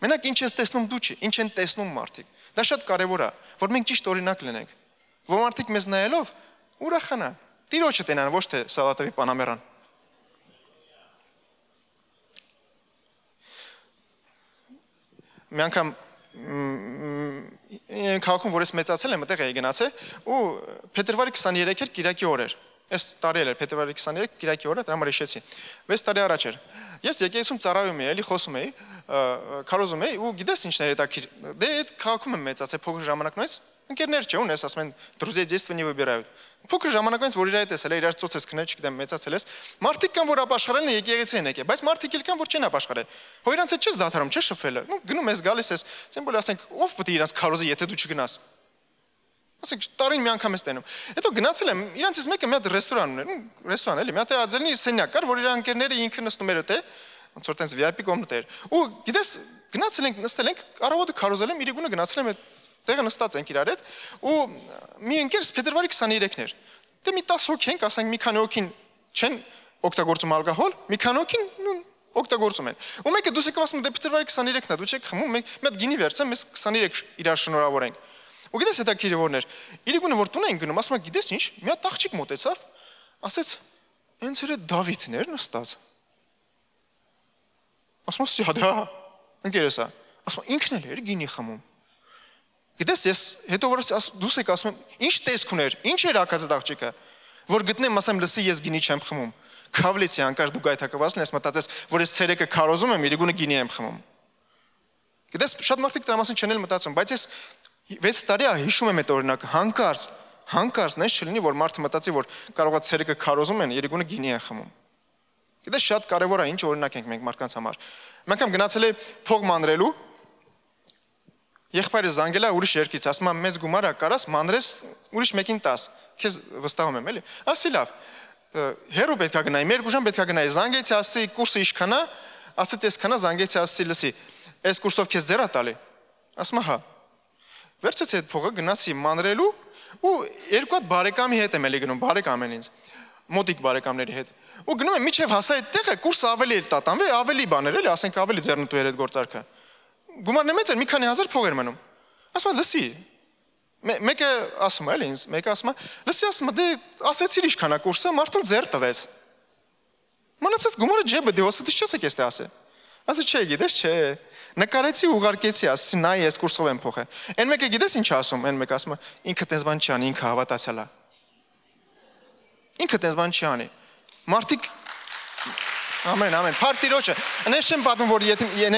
Մենակ ինչ ես տեսնում դու չի, ինչ են տեսնում մարդիկ։ Դա շատ կարևոր է, որ մենք ճիշտ օրինակ լինենք։ Որ մարդիկ մեզ նայելով ուրախանան։ Տիրոջը տենան, ոչ թե սալատովի պանամերան։ Մի անգամ քաղաքում որ ես մեծացել եմ, այդտեղ էի գնացել ու փետրվարի 23 էր Կիրակի օր էր։ Այս տարի էր փետրվարի 23 Կիրակի օրը, դրա համար հիշեցի։ 6 տարի առաջ էր։ Ես եկեղեցում ծառայում էի, էլի խոսում էի, քարոզում էի ու գիտես ինչն էր հետաքրքիր։ Դե այդ քաղաքում եմ մեծացել փոքր ժամանակից, ընկերներ չէ, ունես, ասում են, друзей детства не выбирают։ Փոքր ժամանակից որ իրար տեսել է, իրար ծոցես քնել, չգիտեմ, մեծացել ես։ Մարդիկ կան որ ապաշխարել են եկեղեցի են եկել, բայց մարդիկ էլ կան որ չեն ապաշխարել։ Հո իրանց հետ չես դադարում, չէ՞ շփվելը։ Ну գնում ես գալիս ես, ցեմբոլ ասենք, ով պետք է իրանց քարոզի, եթե դու չգնաս։ Ասենք տարին մի անգամ ես տենում։ Հետո գնացել եմ, իրանցից մեկը մի հատ ռեստորան ուներ, ռեստորան էլի, մի հատ աձելնի սենյակ կար, որ իր ընկերները ինքը նստում էր այդտեղ, ոնց որ տենց VIP կոմնատ էր։ Ու գիտես, գնացել ենք, նստել ենք, առավոտը քարոզել եմ, իրիկունը գնացել եմ այդ տեղը նստած ենք իրար հետ, ու մի ընկերս փետրվարի 23-ն էր։ Դե մի 10 հոգի ենք, ասենք մի քանի հոգին չեն օգտագործում ալկոհոլ, մի քանի հոգին օգտագործում են։ Ու մեկը դուս եկավ ասում դե փետրվարի 23-ն է, դու չեք խմում, մենք մի հատ գինի վերցեմ, mēs 23 իրար շնորհավորենք։ Ու գիտես հետա քիրևորներ։ Իրիկունը որ տուն են գնում, ասում է գիտես ինչ, մի հատ աղջիկ մոտեցավ, ասեց հենց էր Դավիթն էր նստած։ Ասում է սա դա ընկերս է։ Ասում է ինքն էլ էր գինի խմում։ Գիտես ես հետո որ դուս եք ասում եմ ինչ տեսք ուներ, ինչ էր ակած այդ աղջիկը, որ գտնեմ ասեմ լսի ես գինի չեմ խմում։ Քավլիցի անկար դու գայթակղվածն ես մտածես, որ ես ցերեկը քարոզում եմ, իրիկունը գինի եմ խմում։ Գիտես շատ մարդիկ դրա մասին չեն էլ մտածում, բայց ես 6 տարի է հիշում եմ այդ օրինակը, հանկարծ նես չլինի, որ մարդը մտածի, որ կարողա ցերեկը քարոզում են, իրիկունը գինի են խմում։ Գիտես շատ կարևոր է ինչ օրինակ ենք մենք մարդկանց համար։ Մենք ամ գնացել է փող մանրելու Եղբայրը զանգել է ուրիշ երկից, ասում է մեզ գումարը կարաս մանրես ուրիշ մեկին տաս, քեզ վստահում եմ էլի։ Ասի լավ, հերո պետք է գնայի, մեր գուժան պետք է գնայի, զանգեցի ասի կուրսը իշքանա, ասեց այսքանա, զանգեցի ասի լսի, այս կուրսով քեզ ձերա տալի։ Ասում է հա։ Վերցեցի այդ փողը, գնացի մանրելու ու երկու հատ բարեկամի հետ եմ էլի գնում, բարեկամ են ինձ, մոտիկ բարեկամների հետ։ Ու գնում եմ միջև հասա այդ տեղը, կուրսը ավելի էր տատանվի, ավելի բաներ էլի, ասենք ավելի ձեռնտու էր այդ գործարքը։ Գումարն մեծ էր, մի քանի հազար փող էր մնում։ Ասում է լսի։ Մեկը ասում է էլի ինձ, մեկը ասում է, լսի ասում է դե ասեցիր ինչքան է կուրսը, մարդուն ձեռ տվեց։ Մնացած գումարը ջեբը դե հոսը դիշ չես եկես դե ասե։ Ասի չէ, գիտես չէ։ Նկարեցի ուղարկեցի, ասի նայ ես կուրսով եմ փոխը։ Այն մեկը գիտես ինչ ասում, այն մեկը ասում է ինքը տես բան չի անի, ինքը հավատացյալ է։ Ինքը տես բան չի անի։ Մարդիկ Ամեն, Փարտիրոջը։ Անես չեմ պատմում, որ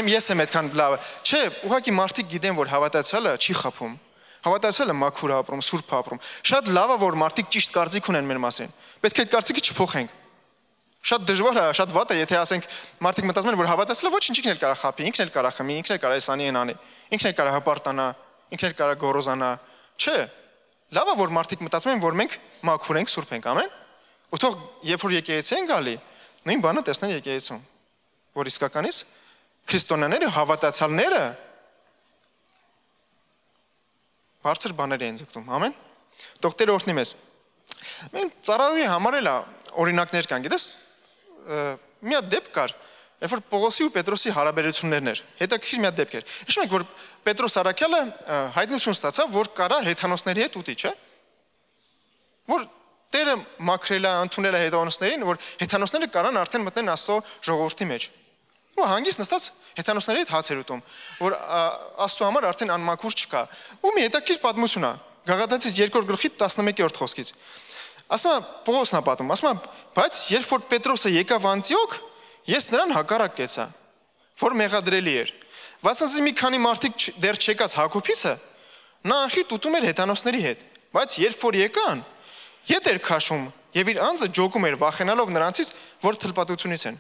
ես եմ այդքան լավը։ Չէ, ուղղակի մարդիկ գիտեն, որ հավատացյալը չի խփում։ Հավատացյալը մաքուր ապրում, սուրբ ապրում։ Շատ լավ է, որ մարդիկ ճիշտ կարծիք ունեն մեր մասին։ Պետք է այդ կարծիքը չփոխենք։ Շատ դժվար է, շատ վատ է, եթե ասենք մարդիկ մտածում են, որ հավատացյալը ոչինչ ինքն էլ կարա խփի, ինքն էլ կարա խմի, ինքն էլ կարա էսանի անի, ինքն էլ կարա հպարտանա, ինքն էլ կարա գոռոզանա։ Չէ։ Լավ է, որ մարդիկ մտածում են, որ մենք մաքուր ենք, սուրբ ենք, ամեն։ Ու թող երբ որ եկեղեցի են գալի, նույն բանը տեսնեն եկեղեցում, որ իսկականից քրիստոնյաները, հավատացյալները բարձր բաներ են ձգտում, ամեն։ Թող Տերը օրհնի մեզ։ Մենք ծառայողի համար էլ օրինակներ կան, գիտես, մի հատ դեպք կար, երբ որ Պողոսի ու Պետրոսի հարաբերություններն էր, հետաքրքիր մի հատ դեպք էր։ Հիշում եք, որ Պետրոս Արաքյալը հայտնություն ստացավ, որ կարա հեթանոսների հետ ուտի, չէ՞։ Որ Տերը մաքրել է, ընդունել է հեթանոսներին, որ հեթանոսները կարան արդեն մտնեն Աստծո ժողովրդի մեջ։ Ու հանգիստ նստած հեթանոսների հետ հաց էր ուտում, որ Աստծո համար արդեն անմաքուր չկա։ Ու մի հետաքրքիր պատմություն է։ Գաղատացիս 2:11 խոսքից։ Ասում է Պողոսն է պատմում, ասում է, բայց երբ որ Պետրոսը եկավ Անտիոք, ես նրան հակառակ կեցա, որ մեղադրելի էր։ Վասնզի մի քանի մարդիկ դեռ չեկած Հակոբիցը, նա անխիտ ուտում էր հեթանոսների հետ, բայց երբ որ եկան, ետ էր քաշում եւ իր անձը ջոկում էր վախենալով նրանցից, որ թլպատությունից են։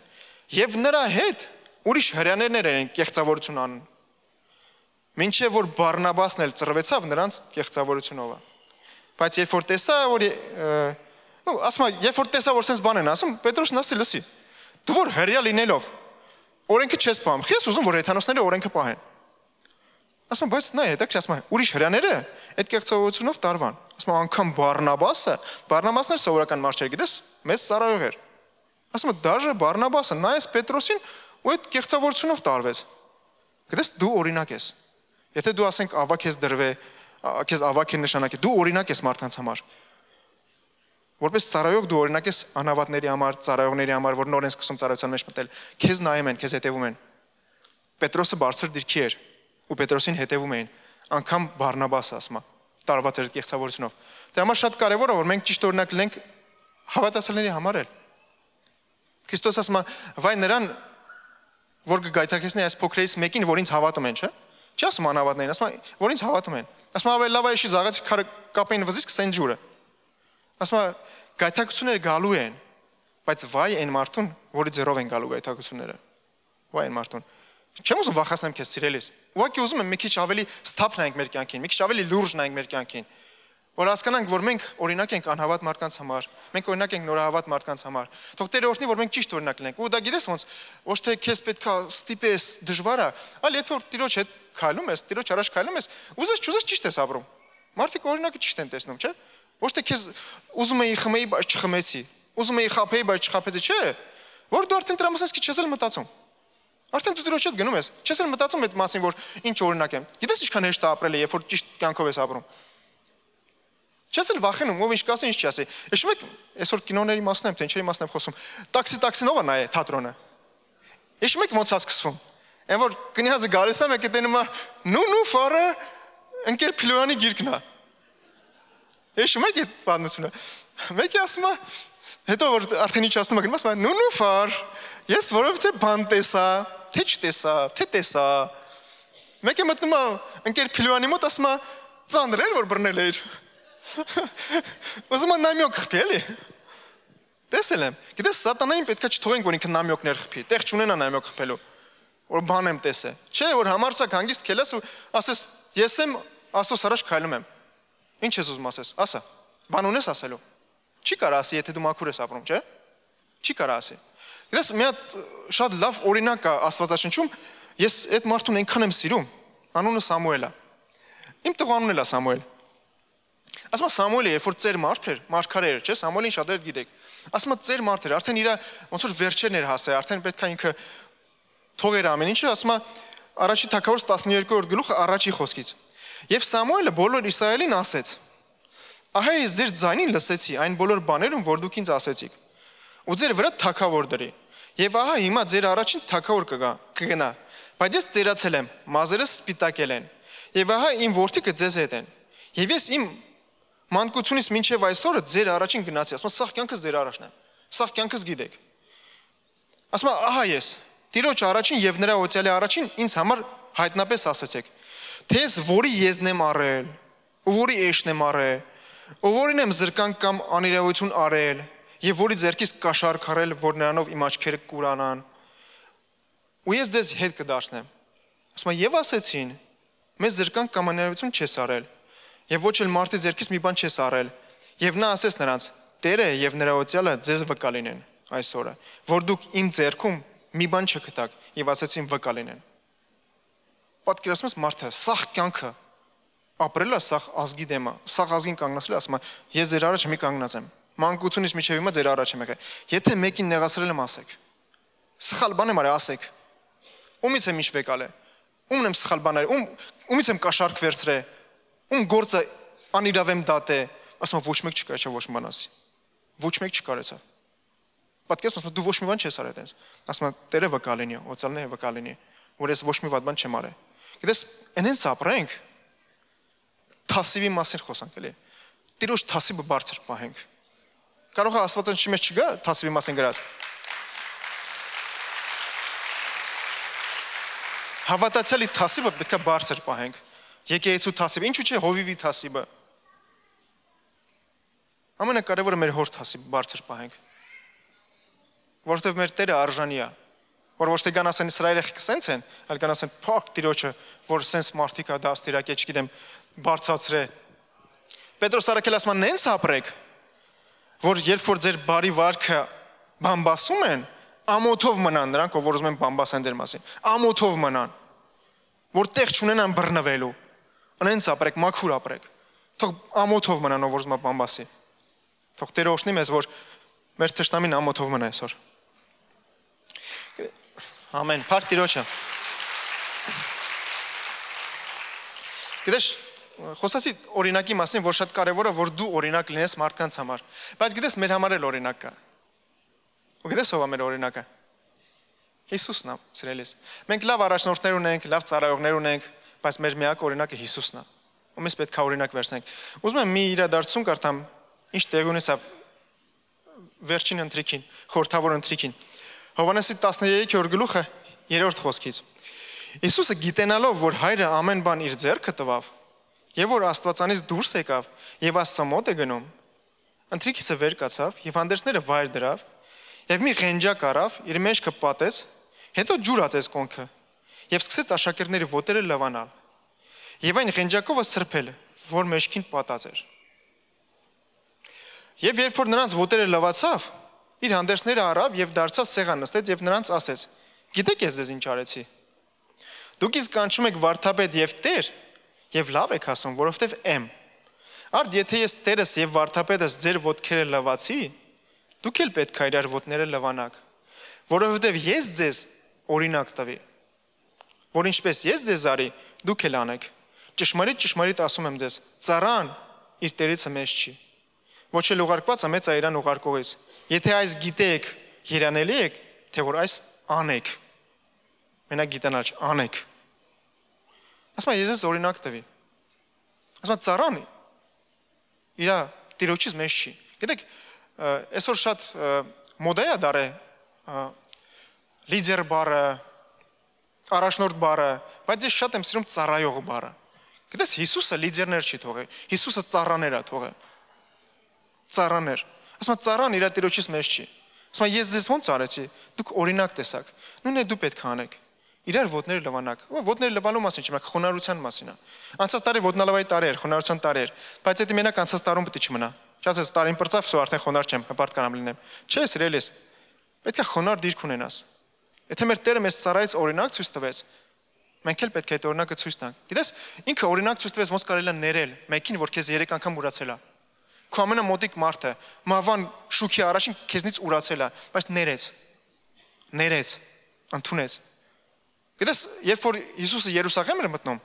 Եվ նրա հետ Ուրիշ հրյաներներ են կեղծավորություն անում։ Մինչև որ Բարնաբասն էլ ծրվեցավ նրանց կեղծավորությունով։ Բայց երբ որ տեսա, որ ասում եմ, երբ որ տեսա, որ sense բան են ասում, Պետրոսն ասի, լսի, դու որ հրյա լինելով օրենքը չես պահում, խի ես ուզում որ հեթանոսները օրենքը պահեն։ Ասում եմ, բայց նա է, հետաքրքիր ասում եմ, ուրիշ հրյաները այդ կեղծավորությունով տարվան։ Ասում եմ, անգամ Բարնաբասն էր սովորական մարդ չէր, գիտես, մեծ ծառայող էր։ Ասում եմ, դաժե Բարնաբասը նայեց Պետրոսին ու այդ կեղծավորությունով տարվեց։ Գիտես, դու օրինակ ես։ Եթե դու ասենք ավակ ես դրվե, քեզ ավակ են նշանակի, դու օրինակ ես մարդկանց համար։ Որպես ծառայող դու օրինակ ես անհավատների համար, ծառայողների համար, որ նոր են սկսում ծառայության մեջ մտնել, քեզ նայում են, քեզ հետևում են։ Պետրոսը բարձր դիրքի էր ու Պետրոսին հետևում էին, անգամ Բարնաբասը ասում է, տարված էր կեղծավորությունով։ Դրա համար շատ կարևոր է որ մենք ճիշտ օրինակ լինենք հավատացյալների համար էլ։ Քրիստոս ասում է, վայ նրան, որ կգայթակեցնի այս փոքրերից մեկին, որ ինձ հավատում են, չէ՞։ Չի ասում անհավատներին, ասում է, որ ինձ հավատում են։ Ասում է, ավելի լավ է իշի զաղացի քարը կապեին վզից կսեն ջուրը։ Ասում է, գայթակությունները գալու են, բայց վայ այն մարդուն, որի ձեռով են գալու գայթակությունները։ Վայ այն մարդուն։ Չեմ ուզում վախացնեմ քեզ սիրելիս։ Ուղղակի ուզում եմ մի քիչ ավելի սթափ նայենք մեր կյանքին, մի քիչ ավելի լուրջ նայենք մեր կյանքին։ Որ հասկանանք, որ մենք օրինակ ենք անհավատ մարդկանց համար, մենք օրինակ ենք նորահավատ մարդկանց համար։ Թող Տերը օրհնի, որ մենք ճիշտ օրինակ լինենք։ Ու դա գիտես ոնց, ոչ թե քեզ պետքա ստիպես դժվար է, այլ եթե որ Տիրոջ հետ քայլում ես, Տիրոջ առաջ քայլում ես, ուզես չուզես ճիշտ ես ապրում։ Մարդիկ օրինակը ճիշտ են տեսնում, չէ՞։ Ոչ թե քեզ ուզում էի խմեի, բայց չխմեցի։ Ուզում էի խաբեի, բայց չխաբեցի, չէ՞։ Որ դու արդեն դրա մասին չես էլ մտածում։ Արդեն դու Տիրոջ հետ գնում ես, չես էլ մտածում այդ մասին, որ ինչ օրինակ եմ։ Գիտես ինչքան հեշտ է ապրել, երբ որ ճիշտ կյանքով ես ապրում։ Չես էլ վախենում, ով ինչ կասի, ինչ չասի։ Հիշում եք, այսօր կինոների մասն եմ, թե ինչերի մասն եմ խոսում։ Տաքսին ով է նայ թատրոնը։ Հիշում եք ոնց է սկսվում։ Այն որ կնյազը գալիս է, մեկը տենում է նու ֆարը ընկեր Փիլոյանի գիրքն է։ Հիշում եք այդ պատմությունը։ Մեկը ասում է, հետո որ արդեն ինչ ասում է, գնում ասում է նու ֆար, ես որովհետեւ բան տեսա, թե չտեսա, թե տեսա։ Մեկը մտնում է ընկեր Փիլոյանի մոտ ասում է ծանր էր որ բռնել էր։ Ուզում եմ նամյոկ խփի, էլի։ Տեսել եմ։ Գիտես, սատանային պետքա չթողենք, որ ինքը նամյոկներ խփի։ Տեղ չունենա նամյոկ խփելու։ Որ բան եմ տեսել։ Չէ, որ համարցակ հանգիստ քելես ու ասես, ես եմ Աստծո առաջ քայլում եմ։ Ինչ ես ուզում ասես, ասա։ Բան ունես ասելու։ Չի կարա ասի, եթե դու մաքուր ես ապրում, չէ՞։ Չի կարա ասի։ Գիտես, մի հատ շատ լավ օրինակ է Աստվածաշնչում, ես այդ մարդուն այնքան եմ սիրում։ Անունը Սամուել է։ Իմ տղու անունն էլ է Սամուել։ Ասում եմ Սամուելը, երբ որ ծեր մարդ էր, մարգարե էր, չէ՞, Սամուելին շատ էր գիտեք։ Ասում եմ ծեր մարդ էր, արդեն իր ոնց որ վերջերն էր հասել, արդեն պետքա ինքը թողեր ամեն ինչը, ասում եմ Առաջի Թագավորոց 12-րդ գլուխը առաջի խոսքից։ Եվ Սամուելը բոլոր Իսրայելին ասեց. Ահա ես ձեր ձայնին լսեցի այն բոլոր բաներում, որ դուք ինձ ասեցիք։ Ու ձեր վրա թագավոր դրի։ Եվ ահա հիմա ձեր առաջին թագավոր կգնա։ Բայց ես ծերացել եմ, մազերս սպիտակել են։ Եվ ահա իմ որդիքը ձեզ հետ են։ Եվ ես իմ մանկությունից մինչև այսօրը ձեր առաջին գնացի, ասում եմ, սաղ կյանքս ձեր առաջն եմ, սաղ կյանքս գիտեք։ Ասում եմ, ահա ես, Տիրոջ առաջին եւ նրա օծյալի առաջին ինձ համար հայտնապես ասացեք, թե ես որի եզն եմ առել, ու որի էշն եմ առել, ու որին եմ զրկանք կամ անիրավություն արել, եւ որի ձեռքից կաշառք առել, որ նրանով իմ աչքերը կուրանան, ու ես ձեզ հետ կդարձնեմ։ Ասում եմ, եւ ասեցին, մեզ զրկանք կամ անիրավություն չես արել, եւ ոչ էլ մարդի ձեռքից մի բան չես առել, եւ նա ասեց նրանց. Տերը եւ նրա օծյալը ձեզ վկա լինեն այսօրը, որ դուք իմ ձեռքում մի բան չգտաք եւ ասեցին վկա լինեն։ Պատկերացնում ես մարդը սաղ կյանքը ապրելա սաղ ազգի դեմը, սաղ ազգին կանգնացրել, ասում է ես ձեր առաջ մի կանգնած եմ, մանկությունից մինչև հիմա ձեր առաջ եմ եղել։ Եթե մեկին նեղացրել եմ, ասեք։ Սխալ բան եմ արել, ասեք։ Ումից եմ ինչ վեկալ է։ Ումն եմ սխալ բան արել, ումից եմ կաշառք վերցրել։ Ում գործը անիրավ եմ դատե, ասում եմ ոչ մեկ չկարեցավ ոչ մի բան ասի։ Ոչ մեկ չկարեցավ։ Պատկերացնում ես, դու ոչ մի բան չես արել այդպես։ Ասում եմ Տերը վկա լինի, օծալն է վկա լինի, որ ես ոչ մի վատ բան չեմ արել։ Գիտես, այնպես ապրենք, թասիվի մասին խոսանք, էլի։ Տիրոջ թասիվը բարձր պահենք։ Կարող է Աստվածաշնչի մեջ չգա թասիվի մասին գրած։ Հավատացյալի թասիվը պետք է բարձր պահենք։ Եկեղեցու թասիվը, ինչու՞ չէ հովիվի թասիվը։ Ամենակարևորը մեր հոր թասիվը բարձր պահենք։ Որովհետև մեր Տերը արժանի է, որ ոչ թե կան ասեն Իսրայել եղիքը սենց են, այլ կան ասեն փառք Տիրոջը, որ սենց մարդիկ ա դաստիարակե, չգիտեմ, բարձրացրե։ Պետրոս արաքել ասում է նենց ապրեք, որ երբ որ ձեր բարի վարքը բամբասում են, ամոթով մնան նրանք, ով որ ուզում են բամբասեն դեր մասին, ամոթով մնան, որ տեղ չունենան բռնվելու, նենց ապրեք, մաքուր ապրեք, թող ամոթով մնան, ով որ ուզում է բամբասի, թող Տերը օգնի մեզ, որ մեր թշնամին ամոթով մնա այսօր։ Ամեն, փառք Տիրոջը։ Գիտես, խոսացի օրինակի մասին, որ շատ կարևոր է, որ դու օրինակ լինես մարդկանց համար, բայց գիտես մեր համար էլ օրինակ կա։ Ու գիտես ով է մեր օրինակը։ Հիսուսն է, սիրելիս։ Մենք լավ առաջնորդներ ունենք, լավ ծառայողներ ունենք, բայց մեր միակ օրինակը Հիսուսն է։ Ու մենք պետք է օրինակ վերցնենք։ Ուզում եմ մի իրադարձություն կարդամ, ինչ տեղի ունեցավ վերջին ընթրիքին, խորհրդավոր ընթրիքին։ Հովհաննեսի 13-րդ գլուխը 3-րդ խոսքից։ Հիսուսը գիտենալով, որ Հայրը ամեն բան իր ձեռքը տվավ, եւ որ Աստվածանից դուրս եկավ եւ Աստծո մոտ է գնում, ընթրիքիցը վեր կացավ եւ հանդերձները վայր դրավ եւ մի ղենջակ առավ, իր մեջքը պատեց, հետո ջուր ածեց կոնքը եւ սկսեց աշակերտների ոտերը լվանալ եւ այն ղենջակովը սրբել, որ մեջքին պատած էր։ Եվ երբ որ նրանց ոտերը լվացավ, իր հանդերձները առավ եւ դարձավ սեղան նստեց եւ նրանց ասեց. Գիտեք ես ձեզ ինչ արեցի։ Դուք իսկ կանչում եք վարդապետ եւ Տեր, եւ լավ եք ասում, որովհետեւ եմ։ Արդ եթե ես Տերս եւ վարդապետս ձեր ոտքերը լվացի, դուք էլ պետք է իրար ոտները լվանաք, որովհետեւ ես ձեզ օրինակ տվի, որ ինչպես ես ձեզ արի, դուք էլ անեք։ Ճշմարիտ ասում եմ ձեզ, ծառան իր տերիցը մեծ չի, ոչ էլ ուղարկվածը մեծ է իրան ուղարկողից։ Եթե այս գիտեք, երանելի եք, թե որ այս անեք։ Մենակ գիտենալ չէ, անեք։ Ասում ես ձեզ օրինակ տվի։ Ասում ծառան իր տիրոջից մեծ չի։ Գիտեք, այսօր շատ մոդա է դարե լիդեր բառը, առաջնորդ բառը, բայց ես շատ եմ սիրում ծառայող բառը։ Գիտես, Հիսուսը լիդերներ չի թողել, Հիսուսը ծառաներ է թողել։ Ծառաներ։ Ասում ծառան իր տիրոջից մեծ չի։ Ասում ես ձեզ ոնց արեցի, դուք օրինակ տեսաք։ Նույնն է դու պետք է անեք։ Իրար ոտները լվանակ։ Ոտները լվալու մասին չէ, խոնարհության մասին է։ Անցած տարի ոտնալավայի տարի էր, խոնարհության տարի էր, բայց դա մենակ անցած տարում պետք է չմնա։ Չասես տարին բրծավ, սո արդեն խոնարհ չեմ, հպարտ կարամ լինեմ։ Չէ, սիրելիս։ Պետք է խոնարհ դիրք ունենաս։ Եթե մեր Տերը մեզ ծառայից օրինակ ցույց տվեց, մենք էլ պետք է այդ օրինակը ցույց տանք։ Գիտես, ինքը օրինակ ցույց տվեց ոնց կարելի է ներել, մեկին, որ քեզ 3 անգամ ուրացել է։ Քո ամենամոտիկ մարդը, մահվան շուքի առաջին քեզնից ուրացել է, բայց ներեց, ընդունեց։ Գիտես, երբ որ Հիսուսը Երուսաղեմ էր մտնում,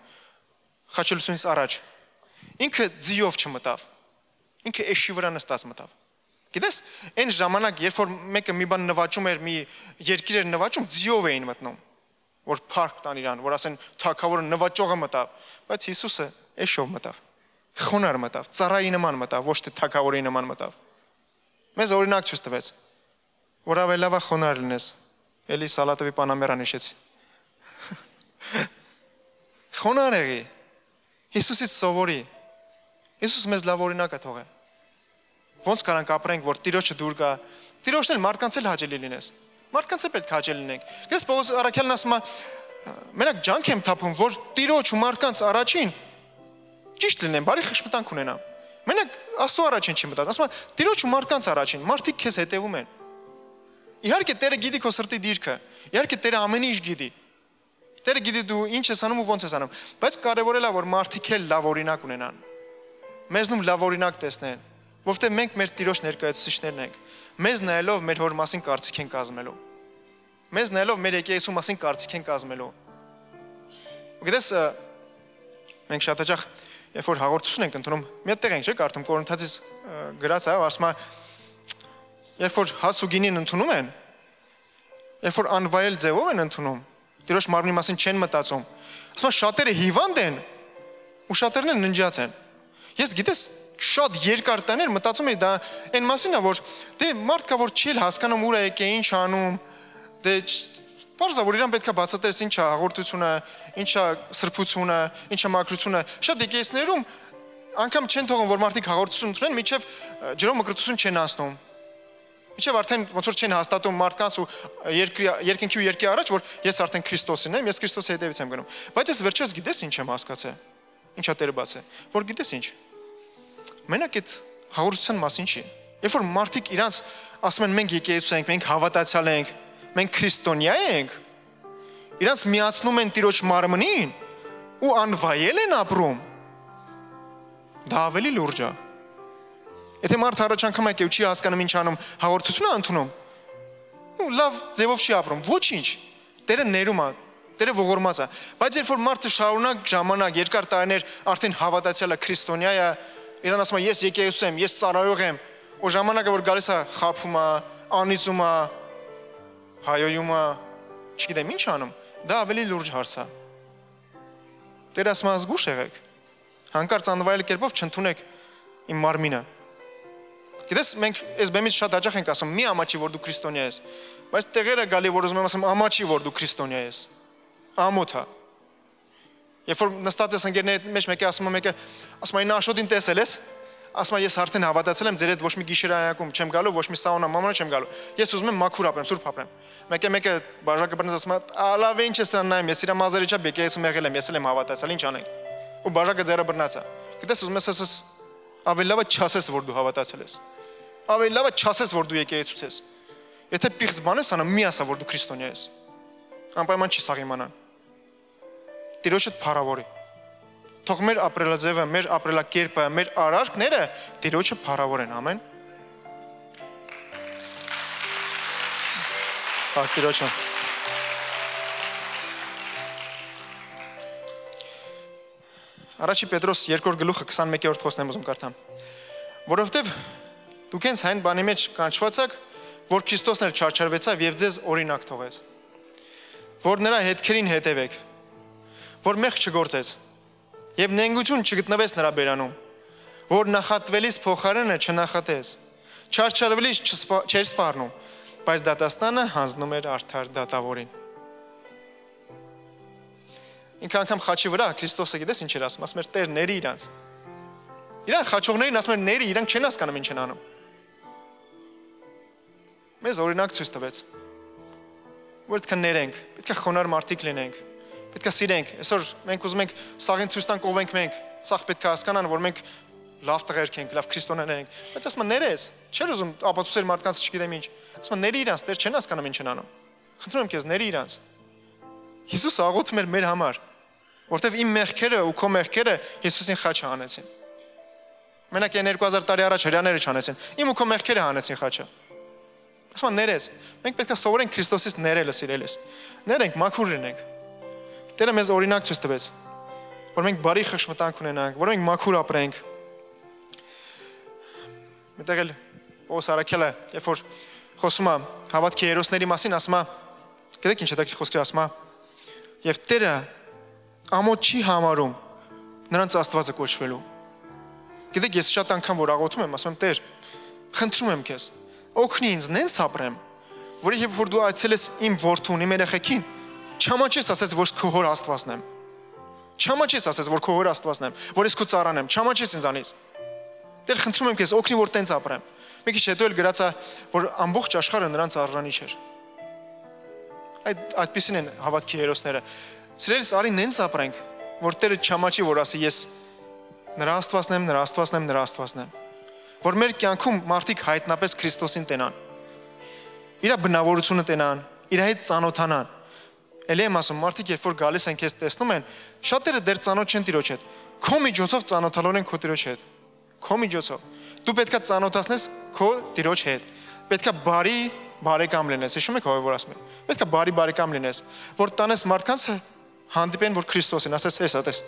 խաչելությունից առաջ, ինքը ձիով չմտավ, ինքը էշի վրա նստած մտավ։ Գիտես, այն ժամանակ, երբ որ մեկը մի բան նվաճում էր, մի երկիր էր նվաճում, ձիով էին մտնում, որ փառք տան իրան, որ ասեն թագավորը նվաճողը մտավ, բայց Հիսուսը էշով մտավ, խոնարհ մտավ, ծառայի նման մտավ, ոչ թե թագավորի նման մտավ։ Մեզ օրինակ ցույց տվեց, որ ավելի լավ է խոնարհ լինես, էլի Սալատովի Պանամերան հիշեցի։ Խոնարհ եղի, Հիսուսից սովորի, Հիսուս մեզ լավ օրինակ է թողել։ Ոնց կարանք ապրենք, որ Տիրոջը դուր գա, Տիրոջն էլ մարդկանց էլ հաճելի լինես։ Մարդկանց էլ պետք է հաճելի լինենք։ Գես Պողոս առաքյալն ասում է, մենակ ջանք եմ թափում, որ Տիրոջ ու մարդկանց առաջին ճիշտ լինեն, բարի խշմտանք ունենամ։ Մենակ Աստծո առաջին չի մտածում, ասում է Տիրոջ ու մարդկանց առաջին, մարդիկ քեզ հետևում են։ Իհարկե Տերը գիտի քո սրտի դիրքը, իհարկե Տերը ամեն ինչ գիտի։ Տերը գիտի դու ինչ ես անում ու ոնց ես անում, բայց կարևորել է որ մարդիկ էլ լավ օրինակ ունենան։ Մեզնում լավ օրինակ տեսնեն, որովհետև մենք մեր Տիրոջ ներկայացուցիչներն ենք։ Մեզ նայելով մեր հոր մասին կարծիք են կազմելու։ Մեզ նայելով մեր եկեղեցու մասին կարծիք են կազմելու։ Գիտես, մենք շատ հաճախ երբ որ հաղորդություն ենք ընդունում, մի հատ տեղ ենք, չէ՞, կարդում Կորինթացից գրած է, ասում է, երբ որ հաց ու գինին ընդունում են, երբ որ անվայել ձևով են ընդունում, Տիրոջ մարմնի մասին չեն մտածում։ Ասում է շատերը հիվանդ են ու շատերն են ննջած են։ Ես գիտես շատ երկար տաներ մտածում էի դա այն մասին է որ դե մարդ կա որ չի էլ հասկանում ուր է եկե ինչ անում դե բարձա որ իրան պետքա բացատրես ինչա հաղորդությունը ինչա սրբությունը ինչա մաքրությունը շատ եկեղեցիներում անգամ չեն թողում որ մարդիկ հաղորդություն ընդունեն միջև ջրով մկրտություն չեն ասնում Ինչեւ արդեն ոնց որ չեն հաստատում մարդկանց ու երկնքի ու երկրի առաջ, որ ես արդեն Քրիստոսին եմ, ես Քրիստոսի հետևից եմ գնում։ Բայց ես վերջերս գիտես ինչ եմ հասկացել։ Ինչա Տերը բաց է, որ գիտես ինչ։ Մենակ այդ հաղորդության մասին չի։ Երբ որ մարդիկ իրանց ասում են մենք եկեղեցու ենք, մենք հավատացյալ ենք, մենք քրիստոնյա ենք, իրանց միացնում են Տիրոջ մարմնին ու անվայել են ապրում։ Դա ավելի լուրջ է։ Եթե մարդ առաջ անգամ եկե ու չի հասկանում ինչ անում, հաղորդությունը ընդունում, ու լավ ձևով չի ապրում, ոչինչ։ Տերը ներում է, Տերը ողորմած է։ Բայց երբ որ մարդը շարունակ ժամանակ, երկար տարիներ արդեն հավատացյալ է, քրիստոնյա է, իրան ասում է ես եկեղեցու եմ, ես ծառայող եմ, ու ժամանակը որ գալիս է խափում է, անիծում է, հայոյում է, չգիտեմ ինչ անում, դա ավելի լուրջ հարց է։ Տերը ասում է զգուշ եղեք, հանկարծ անվայել կերպով չընդունեք իմ մարմինը։ Գիտես, մենք այս բեմից շատ հաճախ ենք ասում՝ մի ամաչի, որ դու քրիստոնյա ես, բայց տեղերը գալի, որ ուզում եմ ասեմ, ամաչի, որ դու քրիստոնյա ես, ամոթ է։ Երբ որ նստած ես ընկերների մեջ մեկը ասում է մեկը, ասում է այն Աշոտին տեսել ես, ասում է ես արդեն հավատացել եմ, ձեր հետ ոչ մի գիշերայակում չեմ գալու, ոչ մի սաունա մամոնա չեմ գալու։ Ես ուզում եմ մաքուր ապրեմ, սուրբ ապրեմ։ Մեկը բաժակը բռնած ասում է, «Ալավ ինչ ես դրան նայում, ես իր մազերի չափ եկեղեցում եղել եմ, ես էլ եմ հավատացել, ինչ անենք»։ Ու բաժակը ձեռը բռնած է։ Գիտես, ուզում ես ասես, ավելի լավ է չասես, որ դու հավատացել ես։ Ավելի լավ է չասես, որ դու եկեղեցուց ես։ Եթե պիղծ բան ես անում, մի ասա, որ դու քրիստոնյա ես։ Անպայման չի սաղ իմանան։ Տիրոջը փառավորի։ Թող մեր ապրելաձևը, մեր ապրելակերպը, մեր արարքները Տիրոջը փառավորեն, ամեն։ Փառք Տիրոջը։ Առաջի Պետրոս 2 գլուխը 21-րդ խոսքն եմ ուզում կարդամ։ Որովհետև դուք հենց այն բանի մեջ կանչված եք, որ Քրիստոսն էլ չարչարվեցավ եւ ձեզ օրինակ թողեց, որ նրա հետքերին հետևեք, որ մեղք չգործեց եւ նենգություն չգտնվեց նրա բերանում, որ նախատվելիս փոխարենը չնախատեց, չարչարվելիս չէր սպառնում, բայց դատաստանը հանձնում էր արդար դատավորին։ Ինքը անգամ խաչի վրա Քրիստոսը գիտես ինչ էր ասում, ասում էր Տեր ների իրանց։ Իրան խաչողներին ասում էր ների, իրանք չեն հասկանում ինչ են անում։ Մեզ օրինակ ցույց տվեց, որ պետք է ներենք, պետք է խոնարհ մարդիկ լինենք, պետք է սիրենք։ Այսօր մենք ուզում ենք սաղին ցույց տանք ով ենք մենք, սաղ պետք է հասկանան, որ մենք լավ տղերք ենք, լավ քրիստոնյաներ ենք, բայց ասում են ներես, չէր ուզում ապացուցել մարդկանց չգիտեմ ինչ, ասում են ների իրանց, Տեր չեն հասկանում ինչ են անում։ Խնդրում եմ քեզ ների իրանց։ Հիսուսը աղոթում էր մեր համար, որովհետև իմ մեղքերը ու քո մեղքերը Հիսուսին խաչը հանեցին։ Մենակ 2000 տարի առաջ հրեաները չանեցին, իմ ու քո մեղքերը հանեցին խաչը։ Ասում են ներես, մենք պետք է սովորենք Քրիստոսից ներելը սիրելիս։ Ներենք, մաքուր լինենք։ Տերը մեզ օրինակ ցույց տվեց, որ մենք բարի խշմտանք ունենանք, որ մենք մաքուր ապրենք։ Մտեղ էլ Պողոս Արաքելը, երբ որ խոսում է հավատքի հերոսների մասին, ասում է, գիտեք ինչ հետաքրքիր խոսքեր ասում է, եւ Տերը ամոթ չի համարում նրանց Աստվածը կոչվելու։ Գիտեք, ես շատ անգամ որ աղոթում եմ, ասում եմ Տեր, խնդրում եմ քեզ, օգնի ինձ նենց ապրեմ, որ երբ որ դու այցելես իմ որդուն, իմ երեխեքին, չամաչես ասես, որ քո հոր Աստվածն եմ։ Չամաչես ասես, որ քո հոր Աստվածն եմ, որ ես քո ծառան եմ, չամաչես ինձանից։ Տեր, խնդրում եմ քեզ, օգնի որ տենց ապրեմ։ Մի քիչ հետո էլ գրածա, որ ամբողջ աշխարհը նրանց արժանի չէր։ Այդպիսին են հավատքի հերոսները։ Սիրելիս, արի նենց ապրենք, որ Տերը չամաչի, որ ասի ես նրա Աստվածն եմ, նրա Աստվածն եմ, նրա Աստվածն եմ։ Որ մեր կյանքում մարդիկ հայտնապես Քրիստոսին տենան։ Իր բնավորությունը տենան, իր հետ ծանոթանան։ Էլի եմ ասում, մարդիկ երբ որ գալիս են քեզ տեսնում են, շատերը դեռ ծանոթ չեն Տիրոջ հետ։ Քո միջոցով ծանոթալով են քո Տիրոջ հետ։ Քո միջոցով։ Դու պետքա ծանոթացնես քո Տիրոջ հետ։ Պետքա բարի բարեկամ լինես։ Հիշում եք ով որ ասում եմ։ Պետքա բարի բարեկամ լինես, որ տանես մարդկանց հանդիպեն, որ Քրիստոսին ասես, էսա տես։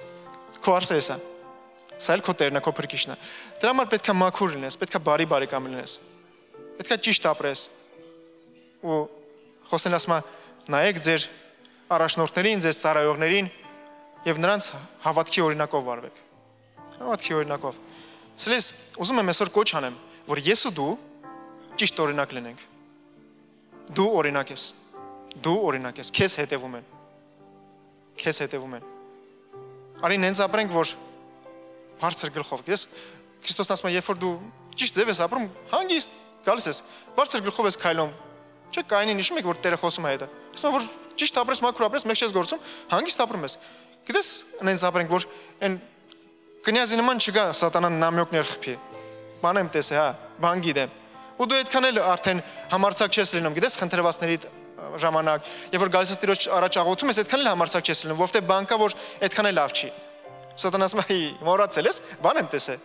Քո արսը էսա։ Սա էլ քո Տերն է, քո Փրկիչն է։ Դրա համար պետքա մաքուր լինես, պետքա բարի բարեկամ լինես։ Պետքա ճիշտ ապրես։ Ու խոսեն ասում է, նայեք ձեր առաջնորդներին, ձեզ ծառայողներին եւ նրանց հավատքի օրինակով վարվեք։ Հավատքի օրինակով։ Սրանց ուզում եմ այսօր կոչ անեմ, որ ես ու դու ճիշտ օրինակ լինենք։ Դու օրինակ ես։ Դու օրինակ ես, քեզ հետևում են։ Քեզ հետևում են։ Արի նենց ապրենք, որ բարձր գլխով։ Ես Քրիստոսն ասում է, երբ որ դու ճիշտ ձև ես ապրում, հանգիստ, գալիս ես, բարձր գլխով ես քայլում։ Չէ, կայնին հիշում եք, որ Տերը խոսում է հետը։ Ասում որ ճիշտ ապրես, մաքուր ապրես, մեկ չես գործում, հանգիստ ապրում ես։ Գիտես, այնց ապրենք, որ այն կնյազի նման չգա սատանան նամյոկներ խփի։ Բան եմ տեսե, հա, բան գիտեմ։ Ու դու այդքան էլ արդեն համարցակ չես լինում, գիտես, խնդրվածների ժամանակ, երբ որ գալիս ես Տիրոջ առաջ աղոթում ես, այդքան էլ համարցակ չես լինում, որովհետև բան կա, որ այդքան էլ լավ չի։ Սատանան ասում է, մոռացել ես, բան եմ տեսե։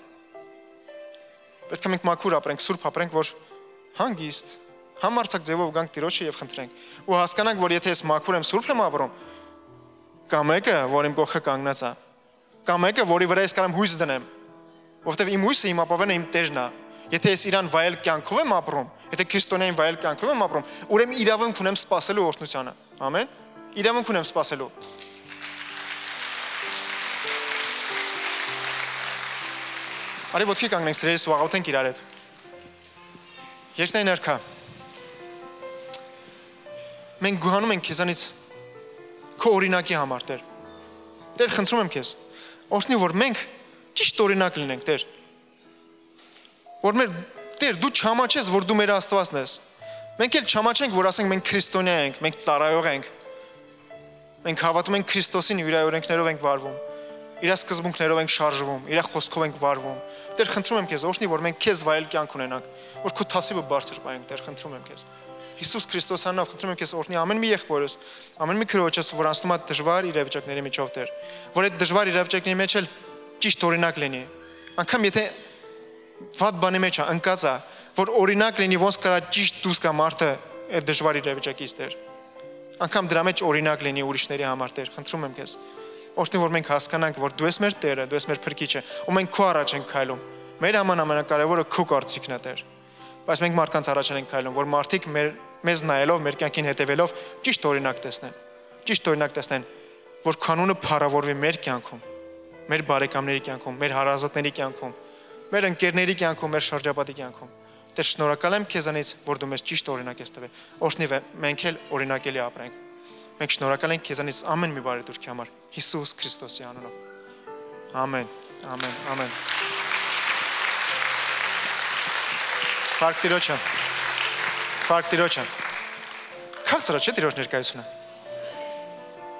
Պետք է մենք մաքուր ապրենք, սուրբ ապրենք, որ հանգիստ, համարցակ ձևով գանք Տիրոջը եւ խնդրենք։ Ու հասկանանք, որ եթե ես մաքուր եմ, սուրբ եմ ապրում, կա մեկը, որ իմ կողքը կանգնած է, կա մեկը, որի վրա ես կարող հույս դնեմ, որովհետև իմ հույսը իմ ապավենը իմ Տերն է։ Եթե ես իրան վայել կյանքով եմ ապրում, եթե քրիստոնեային վայել կյանքով եմ ապրում, ուրեմն իրավունք ունեմ սпасելու օրհնությանը։ Ամեն։ Իրավունք ունեմ սпасելու։ Արի ոտքի կանգնենք սիրելիս ու աղոթենք իրար հետ։ Երկնային Արքա։ Մենք գոհանում ենք քեզանից քո օրինակի համար, Տեր։ Տեր, խնդրում եմ քեզ, օրհնի, որ մենք ճիշտ օրինակ լինենք, Տեր։ Որ մեր Տեր, դու չհամաչես, որ դու մեր Աստվածն ես։ Մենք էլ չհամաչենք, որ ասենք մենք քրիստոնյա ենք, մենք ծառայող ենք։ Մենք հավատում ենք Քրիստոսին, իր օրենքներով ենք վարվում։ Իր սկզբունքներով ենք շարժվում, իր խոսքով ենք վարվում։ Տեր, խնդրում եմ քեզ, օրհնի, որ մենք քեզ վայել կյանք ունենանք, որ քո թասիբը բարձր պահենք, Տեր, խնդրում եմ քեզ։ Հիսուս Քրիստոս անունով խնդրում եմ քեզ, օրհնի ամեն մի եղբորս, ամեն մի քրոջս, որ անցնում է դժվար իրավիճակների միջով, Տեր, որ այդ դժվար իրավիճակների մեջ էլ ճիշտ օրինակ լինի։ Անկամ եթե վատ բանի մեջ է, ընկած է, որ օրինակ լինի, ոնց կարա ճիշտ դուրս գա մարդը այդ դժվար իրավիճակից, Տեր։ Անկամ դրա մեջ օրինակ լինի ուրիշների համար, Տեր, խնդրում եմ քեզ։ Օրհնի, որ մենք հասկանանք, որ դու ես մեր Տերը, դու ես մեր Փրկիչը, ու մենք քո առաջ ենք քայլում։ Մեր համար ամենակարևորը քո կարծիքն է, Տեր։ Բայց մենք մարդկանց առաջ ենք քայլում, որ մարդիկ մեզ նայելով, մեր կյանքին հետևելով ճիշտ օրինակ տեսնեն։ Ճիշտ օրինակ տեսնեն, որ կանոնը փառավորվի մեր կյանքում, մեր բարեկամների կյանքում, մեր հարազատների կյանքում, մեր ընկերների կյանքում, մեր շրջապատի կյանքում։ Տեր, շնորհակալ եմ քեզանից, որ դու մեզ ճիշտ օրինակ ես տվել։ Օրհնի, մենք էլ օրինակելի ապրենք։ Մենք շնորհակալ ենք քեզանից ամեն մի բարեթուրքի համար, Հիսուս Քրիստոսի անունով։ Ամեն, ամեն, ամեն։ Փառք Տիրոջը։ Փառք Տիրոջը։ Քաղցրա չէ Տիրոջ ներկայությունը։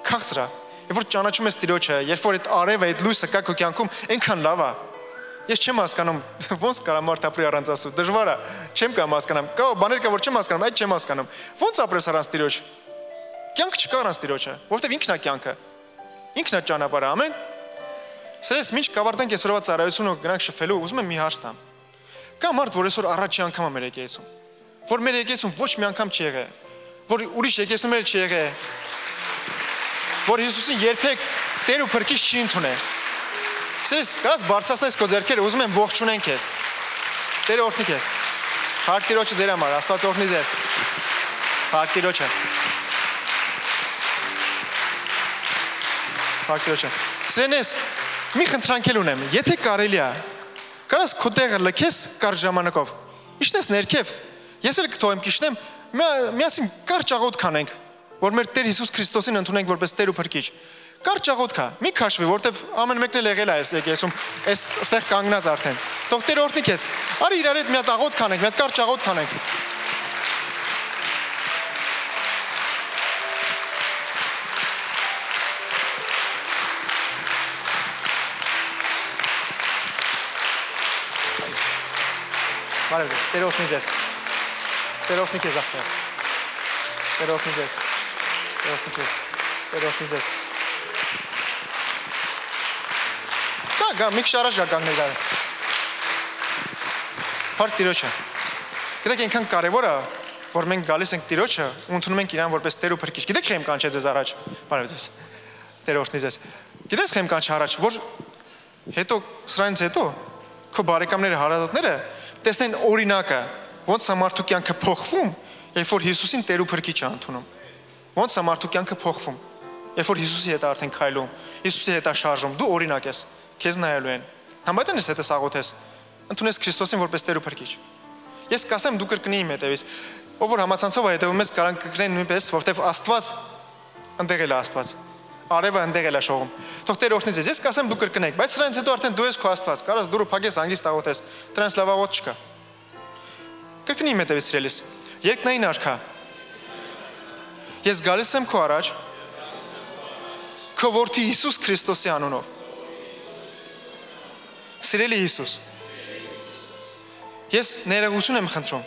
Քաղցրա։ Երբ որ ճանաչում ես Տիրոջը, երբ որ այդ արևը, այդ լույսը կա քո կյանքում, այնքան լավ է։ Ես չեմ հասկանում, ոնց կարա մարդ ապրի առանց Աստծո, դժվար է, չեմ կամ հասկանամ։ Կա բաներ կա, որ չեմ հասկանում, այդ չեմ հասկանում։ Ոնց ապրես առանց Տիրոջ։ Կյանք չկա առանց Տիրոջը, որովհետև ինքն է կյանքը։ Ինքն է ճանապարհը, ամեն։ Սրես, ինչ կավարտենք այսօրվա ծառայությունը գնանք շփվելու, ուզում եմ մի հարց տամ։ Կա մարդ, որ այսօր առաջի անգամ է մեր եկեղեցում, որ մեր եկեղեցում ոչ մի անգամ չի եղել, որ ուրիշ եկեղեցում էլ չի եղել, որ Հիսուսին երբեք Տեր ու Փրկիչ չի ընդունել։ Սրես, կարաս բարձրացնես քո ձեռքերը, ուզում եմ ողջունեն քեզ։ Տերը օրհնի քեզ։ Փառք Տիրոջը ձեր համար, Աստված օրհնի ձեզ։ Փառք Տիրոջը։ Փառք Տիրոջը։ Սրենես, մի խնդրանքել ունեմ, եթե կարելի է, կարաս քո տեղը լքես կարճ ժամանակով։ Իշնես ներքև։ Ես էլ կթողեմ կիշնեմ, միասին կարճ աղոթք կանենք, որ մեր Տեր Հիսուս Քրիստոսին ընդունենք որպես Տեր ու Փրկիչ։ Կարճ աղոթք կա, մի քաշվի, որտեվ ամեն մեկն էլ եղել է այս եկեղեցում, այստեղ կանգնած արդեն։ Թող Տերը օրհնի քեզ։ Արի իրար հետ մի հատ աղոթք կանենք, մի հատ կարճ աղոթք կանենք։ Բարև ձեզ, Տերը օրհնի ձեզ։ Տերը օրհնի քեզ ախպեր։ Տերը օրհնի ձեզ։ Տերը օրհնի քեզ։ Տերը օրհնի ձեզ։ Գա, մի քիչ առաջ կանգնեք դարը։ Փառք Տիրոջը։ Գիտեք, այնքան կարևոր է, որ մենք գալիս ենք Տիրոջը ու ընդունում ենք իրան որպես Տեր ու Փրկիչ։ Գիտեք, խեմ կանչե ձեզ առաջ։ Բարև ձեզ։ Տերը օրհնի ձեզ։ Գիտես, խեմ կանչ առաջ, որ հետո սրանից հետո քո բարեկամները, հարազատները տեսնեն օրինակը, ոնց է մարդու կյանքը փոխվում, երբ որ Հիսուսին Տեր ու Փրկիչ է ընդունում։ Ոնց է մարդու կյանքը փոխվում, երբ որ Հիսուսի հետ արդեն քայլում, Հիսուսի հետ է շարժում, դու օրինակ ես, քեզ նայելու են։ Համբատեն ես հետս աղոթես, ընդունես Քրիստոսին որպես Տեր ու Փրկիչ։ Ես կասեմ դու կրկնի իմ հետևից, ով որ համացանցով է հետևում ես, կարան կրկնեն նույնպես, որտեվ Աստված ընդեղել է Աստված։ Արևը ընդեղել է շողում։ Թող Տերը օրհնի ձեզ։ Ես կասեմ դու կրկնեք, բայց սրանից հետո արդեն դու ես քո Աստված, կարաս դուրը փակես, հանգիստ աղոթես, դրանց լավ աղոթ չկա։ Կրկնի իմ հետևից սիրելիս։ Երկնային արքա։ Ես գալիս եմ քո առաջ քո որդի Հիսուս Քրիստոսի անունով։ Սիրելի Հիսուս, ես ներողություն եմ խնդրում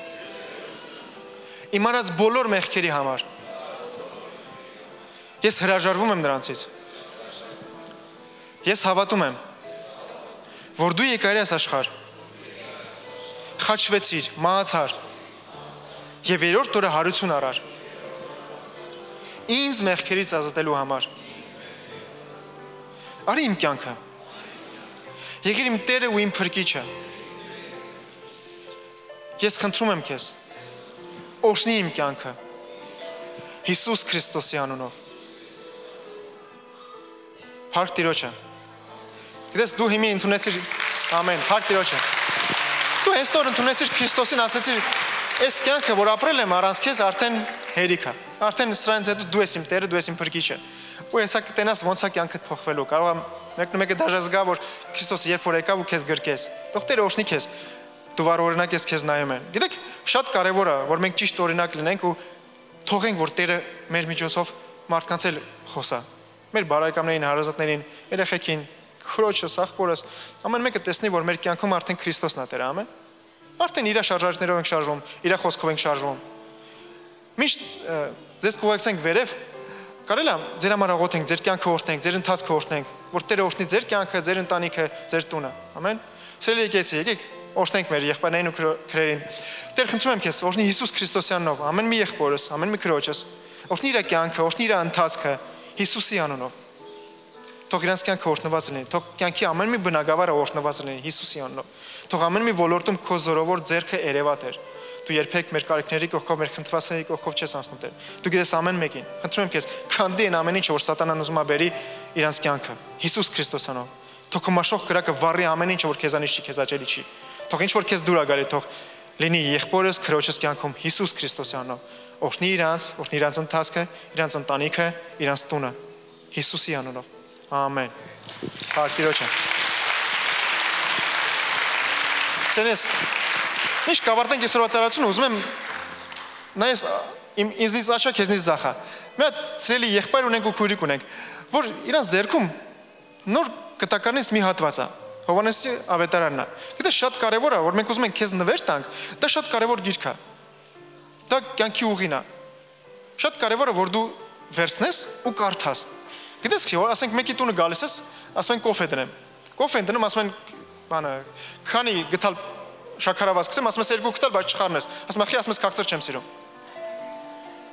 իմ արած բոլոր մեղքերի համար։ Ես հրաժարվում եմ նրանցից։ Ես հավատում եմ, որ դու եկար ես աշխարհ, խաչվեցիր, մահացար եւ երրորդ օրը հարություն առար ինձ մեղքերից ազատելու համար։ Արի իմ կյանքը, եկիր իմ Տերը ու իմ Փրկիչը։ Ես խնդրում եմ քեզ, օրհնի իմ կյանքը Հիսուս Քրիստոսի անունով։ Փառք Տիրոջը։ Գիտես դու հիմի ընդունեցիր, ամեն, փառք Տիրոջը։ Դու այսօր ընդունեցիր Քրիստոսին, ասացիր, այս կյանքը, որ ապրել եմ առանց քեզ, արդեն հերիք է։ Արդեն սրանից հետո դու ես իմ Տերը, դու ես իմ Փրկիչը։ Ու հեսա կտենաս ոնց է կյանքդ փոխվելու։ Կարող է մեկը դաժե զգա, որ Քրիստոսը երբ որ եկավ ու քեզ գրկեց։ Թող Տերը օրհնի քեզ։ Դու վառ օրինակ ես քեզ նայում եմ։ Գիտեք, շատ կարևոր է, որ մենք ճիշտ օրինակ լինենք ու թողենք, որ Տերը մեր միջոցով մարդկանց էլ խոսա։ Մեր բարեկամներին, հարազատներին, երեխեքին, քրոջս, աղբորս, ամեն մեկը տեսնի, որ մեր կյանքում արդեն Քրիստոսն է Տերը, ամեն։ Արդեն իր շարժարներով ենք շարժվում, իր խոսքով ենք շարժվում։ Միշտ ձեզ կուղեկցենք վերև, կարելի է ձեր համար աղոթենք, ձեր կյանքը օրհնենք, ձեր ընթացքը օրհնենք, որ Տերը օրհնի ձեր կյանքը, ձեր ընտանիքը, ձեր տունը։ Ամեն։ Սիրելի եկեցի, եկեք օրհնենք մեր եղբայրներին ու քրերին։ Տեր խնդրում եմ քեզ, օրհնի Հիսուս Քրիստոսի անունով, ամեն մի եղբորս, ամեն մի քրոջս, օրհնի իր կյանքը, օրհնի իր ընթացքը Հիսուսի անունով։ Թող իրանց կյանքը օրհնված լինի, թող կյանքի ամեն մի բնակավարը օրհնված լինի Հիսուսի անունով։ Թող ամեն մի ոլորտում քո զորավոր ձեռքը երևա Տեր։ Դու երբեք մեր կարիքների կողքով, մեր խնդրվածների կողքով չես անցնում Տեր։ Դու գիտես ամեն մեկին։ Խնդրում եմ քեզ, քանդի այն ամեն ինչը, որ սատանան ուզում է բերի իրանց կյանքը Հիսուս Քրիստոս անունով։ Թող քո մաշող կրակը վառի ամեն ինչը, որ քեզանից չի, քեզ աջելի չի։ Թող ինչ որ քեզ դուր ա գալի, թող լինի եղբորս, քրոջս կյանքում Հիսուս Քրիստոսի անունով։ Օրհնի իրանց ընթացքը, իրանց ընտանիքը, իրանց տունը Հիսուսի անունով։ Ամեն։ Փառք Տիրոջը։ Սենես, ինչ կավարտենք այսօրվա ծառայությունը, ուզում եմ նայես ինձնից աչա, քեզնից ձախա։ Մի հատ սիրելի եղբայր ունենք ու քույրիկ ունենք, որ իրանց ձեռքում նոր կտակարնից մի հատված է։ Հովհաննեսի ավետարանն է։ Գիտես շատ կարևոր է, որ մենք ուզում ենք քեզ նվեր տանք, դա շատ կարևոր գիրք է։ Դա կյանքի ուղին է։ Շատ կարևոր է, որ դու վերցնես ու կարդաս։ Գիտես քիչ, ասենք մեկի տունը գալիս ես, ասում են կոֆե դնեմ։ Կոֆե դնում, ասում են, բանը, քանի գտալ շաքարավազ կսեմ, ասում ես երկու գտալ, բայց չխառնես։ Ասում եմ, խի, ասում ես քաղցր չեմ սիրում։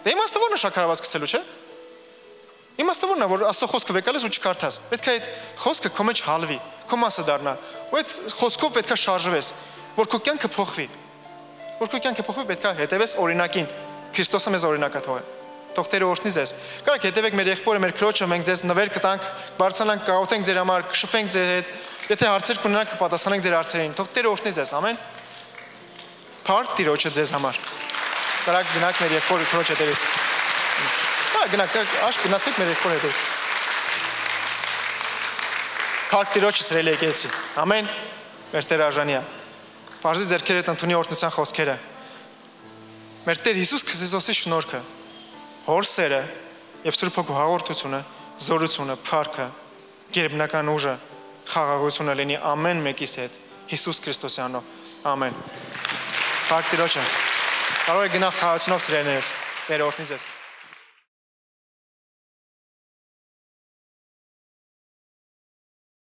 Դե իմաստը ո՞րն է շաքարավազ կսելու, չէ՞։ Իմաստը ո՞րն է, որ Աստծո խոսքը վեկալես ու չկարդաս։ Պետք է այդ խոսքը քո մեջ հալվի, քո մասը դառնա։ Ու այդ խոսքով պետք է շարժվես, որ քո կյանքը փոխվի։ Որ քո կյանքը փոխվի, պետք է հետևես օրինակին։ Քրիստոսը մեզ օրինակ է թողել։ Թող Տերը օրհնի ձեզ։ Կարաք հետևեք մեր եղբորը, մեր քրոջը, մենք ձեզ նվեր կտանք, բարձրանանք, կաղոթենք ձեր համար, կշփվենք ձեր հետ։ Եթե հարցեր կունենաք, կպատասխանենք ձեր հարցերին։ Թող Տերը օրհնի ձեզ, ամեն։ Փառք Տիրոջը ձեզ համար։ Կարաք գնաք մեր եղբորը քրոջ հետևից։ Գնաք, աշ գնացեք մեր եղբորը հետևից։ Փառք Տիրոջը սիրելի եկեցի։ Ամեն։ Մեր Տերը արժանի է։ Պարզի ձեռքերը ընդունի օրհնության խոսքերը։ Մեր Տեր Հիսուս Քրիստոսի շնորհքը, Հոր սերը եւ Սուրբ Հոգու հաղորդությունը, զորությունը, փառքը, գերբնական ուժը, խաղաղությունը լինի ամեն մեկիս հետ Հիսուս Քրիստոսի անունով։ Ամեն։ Փառք Տիրոջը։ Կարող եք գնալ խաղացնով սիրելիներս։ Տերը օրհնի ձեզ։